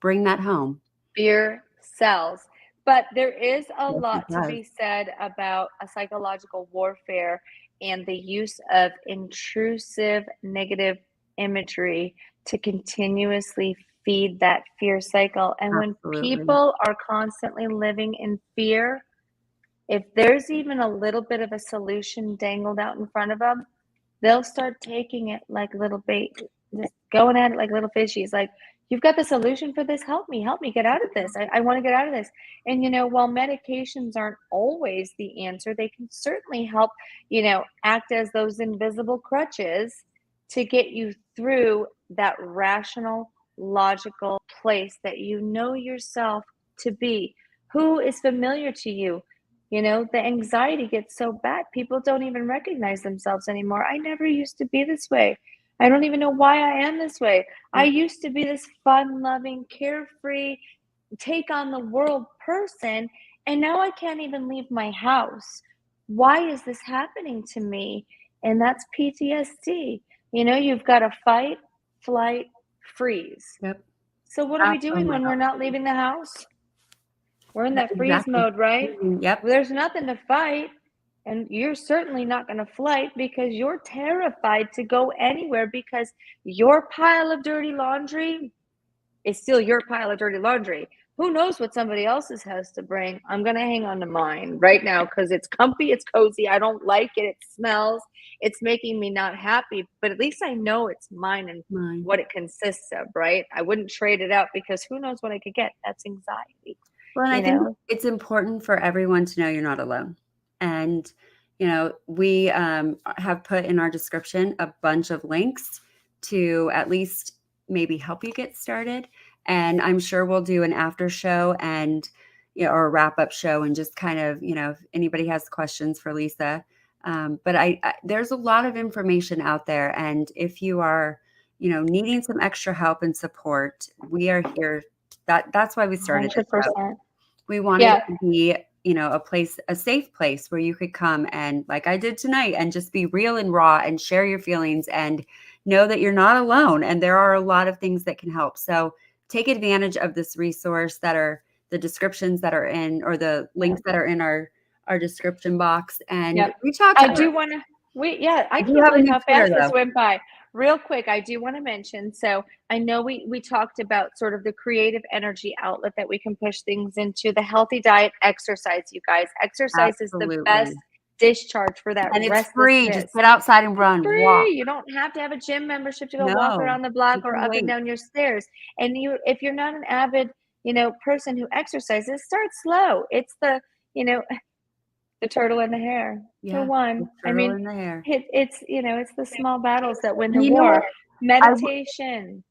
bring that home. Fear sells. But there is a lot to be said about a psychological warfare and the use of intrusive negative imagery to continuously feed that fear cycle. And when people are constantly living in fear, if there's even a little bit of a solution dangled out in front of them, they'll start taking it like little bait, just going at it like little fishies. Like, you've got the solution for this. Help me get out of this. I want to get out of this. And, while medications aren't always the answer, they can certainly help, act as those invisible crutches to get you through that rational, logical place that you know yourself to be. Who is familiar to you? The anxiety gets so bad, people don't even recognize themselves anymore. I never used to be this way. I don't even know why I am this way. I used to be this fun-loving, carefree, take on the world person, and now I can't even leave my house. Why is this happening to me? And that's PTSD. You've got to fight, flight, freeze. Yep. So what are we doing when we're not leaving the house? We're in that freeze mode, right? Yep. There's nothing to fight. And you're certainly not going to flight because you're terrified to go anywhere, because your pile of dirty laundry is still your pile of dirty laundry. Who knows what somebody else's has to bring? I'm going to hang on to mine right now because it's comfy, it's cozy. I don't like it. It smells. It's making me not happy, but at least I know it's mine and what it consists of, right? I wouldn't trade it out because who knows what I could get. That's anxiety. Well, and I think it's important for everyone to know you're not alone. And, we have put in our description a bunch of links to at least maybe help you get started. And I'm sure we'll do an after show and, or a wrap up show, and just kind of, if anybody has questions for Lisa. But I there's a lot of information out there. And if you are, needing some extra help and support, we are here. That's why we started this show. We wanted it to be, a safe place where you could come and, like I did tonight, and just be real and raw and share your feelings and know that you're not alone. And there are a lot of things that can help. So take advantage of this resource that are the descriptions that are in, or the links that are in our description box, and reach out to us. Do want to, I can't believe how fast this went by. Real quick, I do want to mention, so I know we talked about sort of the creative energy outlet that we can push things into, the healthy diet, exercise, you guys. Exercise is the best discharge for that And it's free. restlessness. Just get outside and run, walk. Free. You don't have to have a gym membership to go walk No, around the you block or can up and wait. down your stairs. And if you're not an avid, person who exercises, start slow. It's the turtle and the hare for Yeah, the one. I turtle mean, in the hair. it's the small battles that win the And you know what? war. Meditation.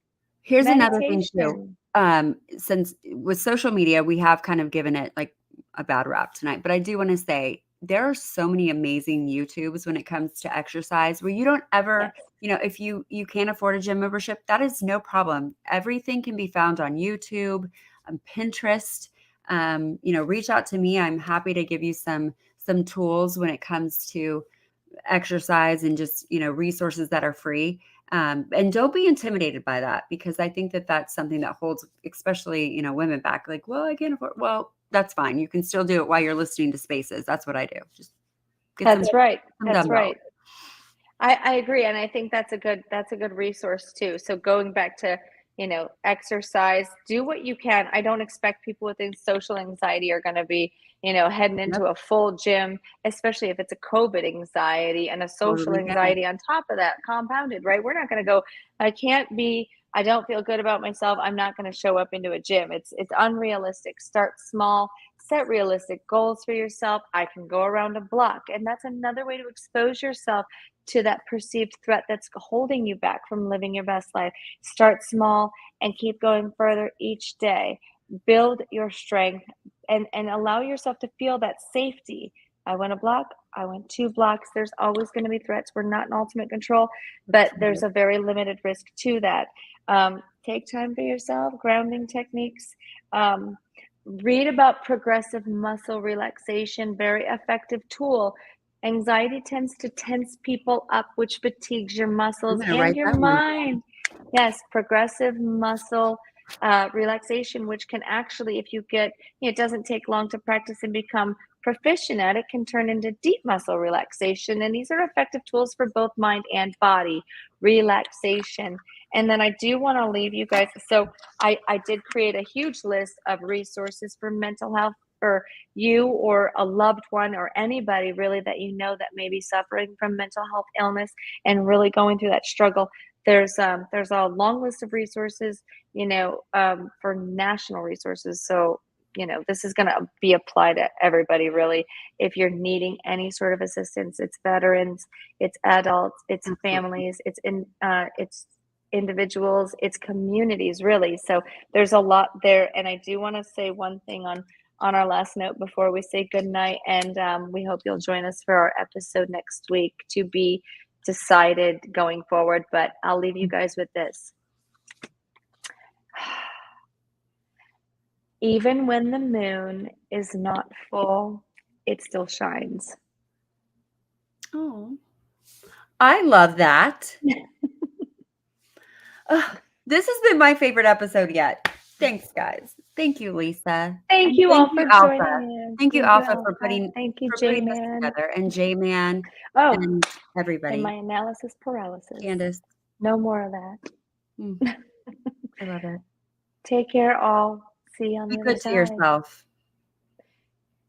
Here's another thing too. Meditation. Since with social media, we have kind of given it like a bad rap tonight, but I do want to say there are so many amazing YouTubes when it comes to exercise where you don't ever, Yes. if you can't afford a gym membership, that is no problem. Everything can be found on YouTube, on Pinterest. Reach out to me. I'm happy to give you some tools when it comes to exercise and just resources that are free. And don't be intimidated by that, because I think that that's something that holds, especially, women back. Like, well, I can't afford. Well, that's fine. You can still do it while you're listening to Spaces. That's what I do. Just get That's right. some That's dumbbells. right. I agree, and I think that's a good resource too. So going back to exercise, do what you can. I don't expect people with social anxiety are going to be heading into a full gym, especially if it's a COVID anxiety and a social Totally get it. anxiety on top of that, compounded. Right? We're not going to go. I don't feel good about myself. I'm not going to show up into a gym. It's unrealistic. Start small. Set realistic goals for yourself. I can go around a block, and that's another way to expose yourself to that perceived threat that's holding you back from living your best life. Start small and keep going further each day. Build your strength and allow yourself to feel that safety. I went a block, I went 2 blocks. There's always going to be threats. We're not in ultimate control, but there's a very limited risk to that. Take time for yourself, grounding techniques. Read about progressive muscle relaxation, very effective tool. Anxiety tends to tense people up, which fatigues your muscles I'm gonna and write your that one down. mind. Yes, progressive muscle relaxation, which can actually, if you get, it doesn't take long to practice and become proficient at it, can turn into deep muscle relaxation. And these are effective tools for both mind and body relaxation. And then I do want to leave you guys. So I did create a huge list of resources for mental health for you or a loved one or anybody really that that may be suffering from mental health illness and really going through that struggle. There's a long list of resources, for national resources. So, this is going to be applied to everybody really. If you're needing any sort of assistance, it's veterans, it's adults, it's families, it's individuals, it's communities really. So there's a lot there. And I do want to say one thing on our last note before we say goodnight. And we hope you'll join us for our episode next week to be decided going forward. But I'll leave you guys with this. Even when the moon is not full, it still shines. Oh, I love that. This has been my favorite episode yet. Thanks, guys. Thank you, Lisa. Thank you all for Alpha. joining in. Thank you, Alpha, for putting Thank you, this J-Man. together, and J-Man, Oh, and everybody. and my analysis paralysis. Candace. No more of that. I love it. Take care, all. See you on Be the other good to side. yourself.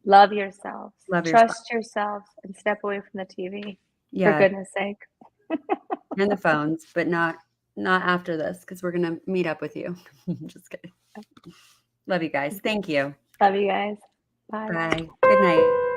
Love yourselves. Love Trust yourselves and step away from the TV. Yeah. For goodness sake. And the phones, but not after this, because we're gonna meet up with you. Just kidding. Love you guys. Thank you. Love you guys. Bye. Bye. Good night.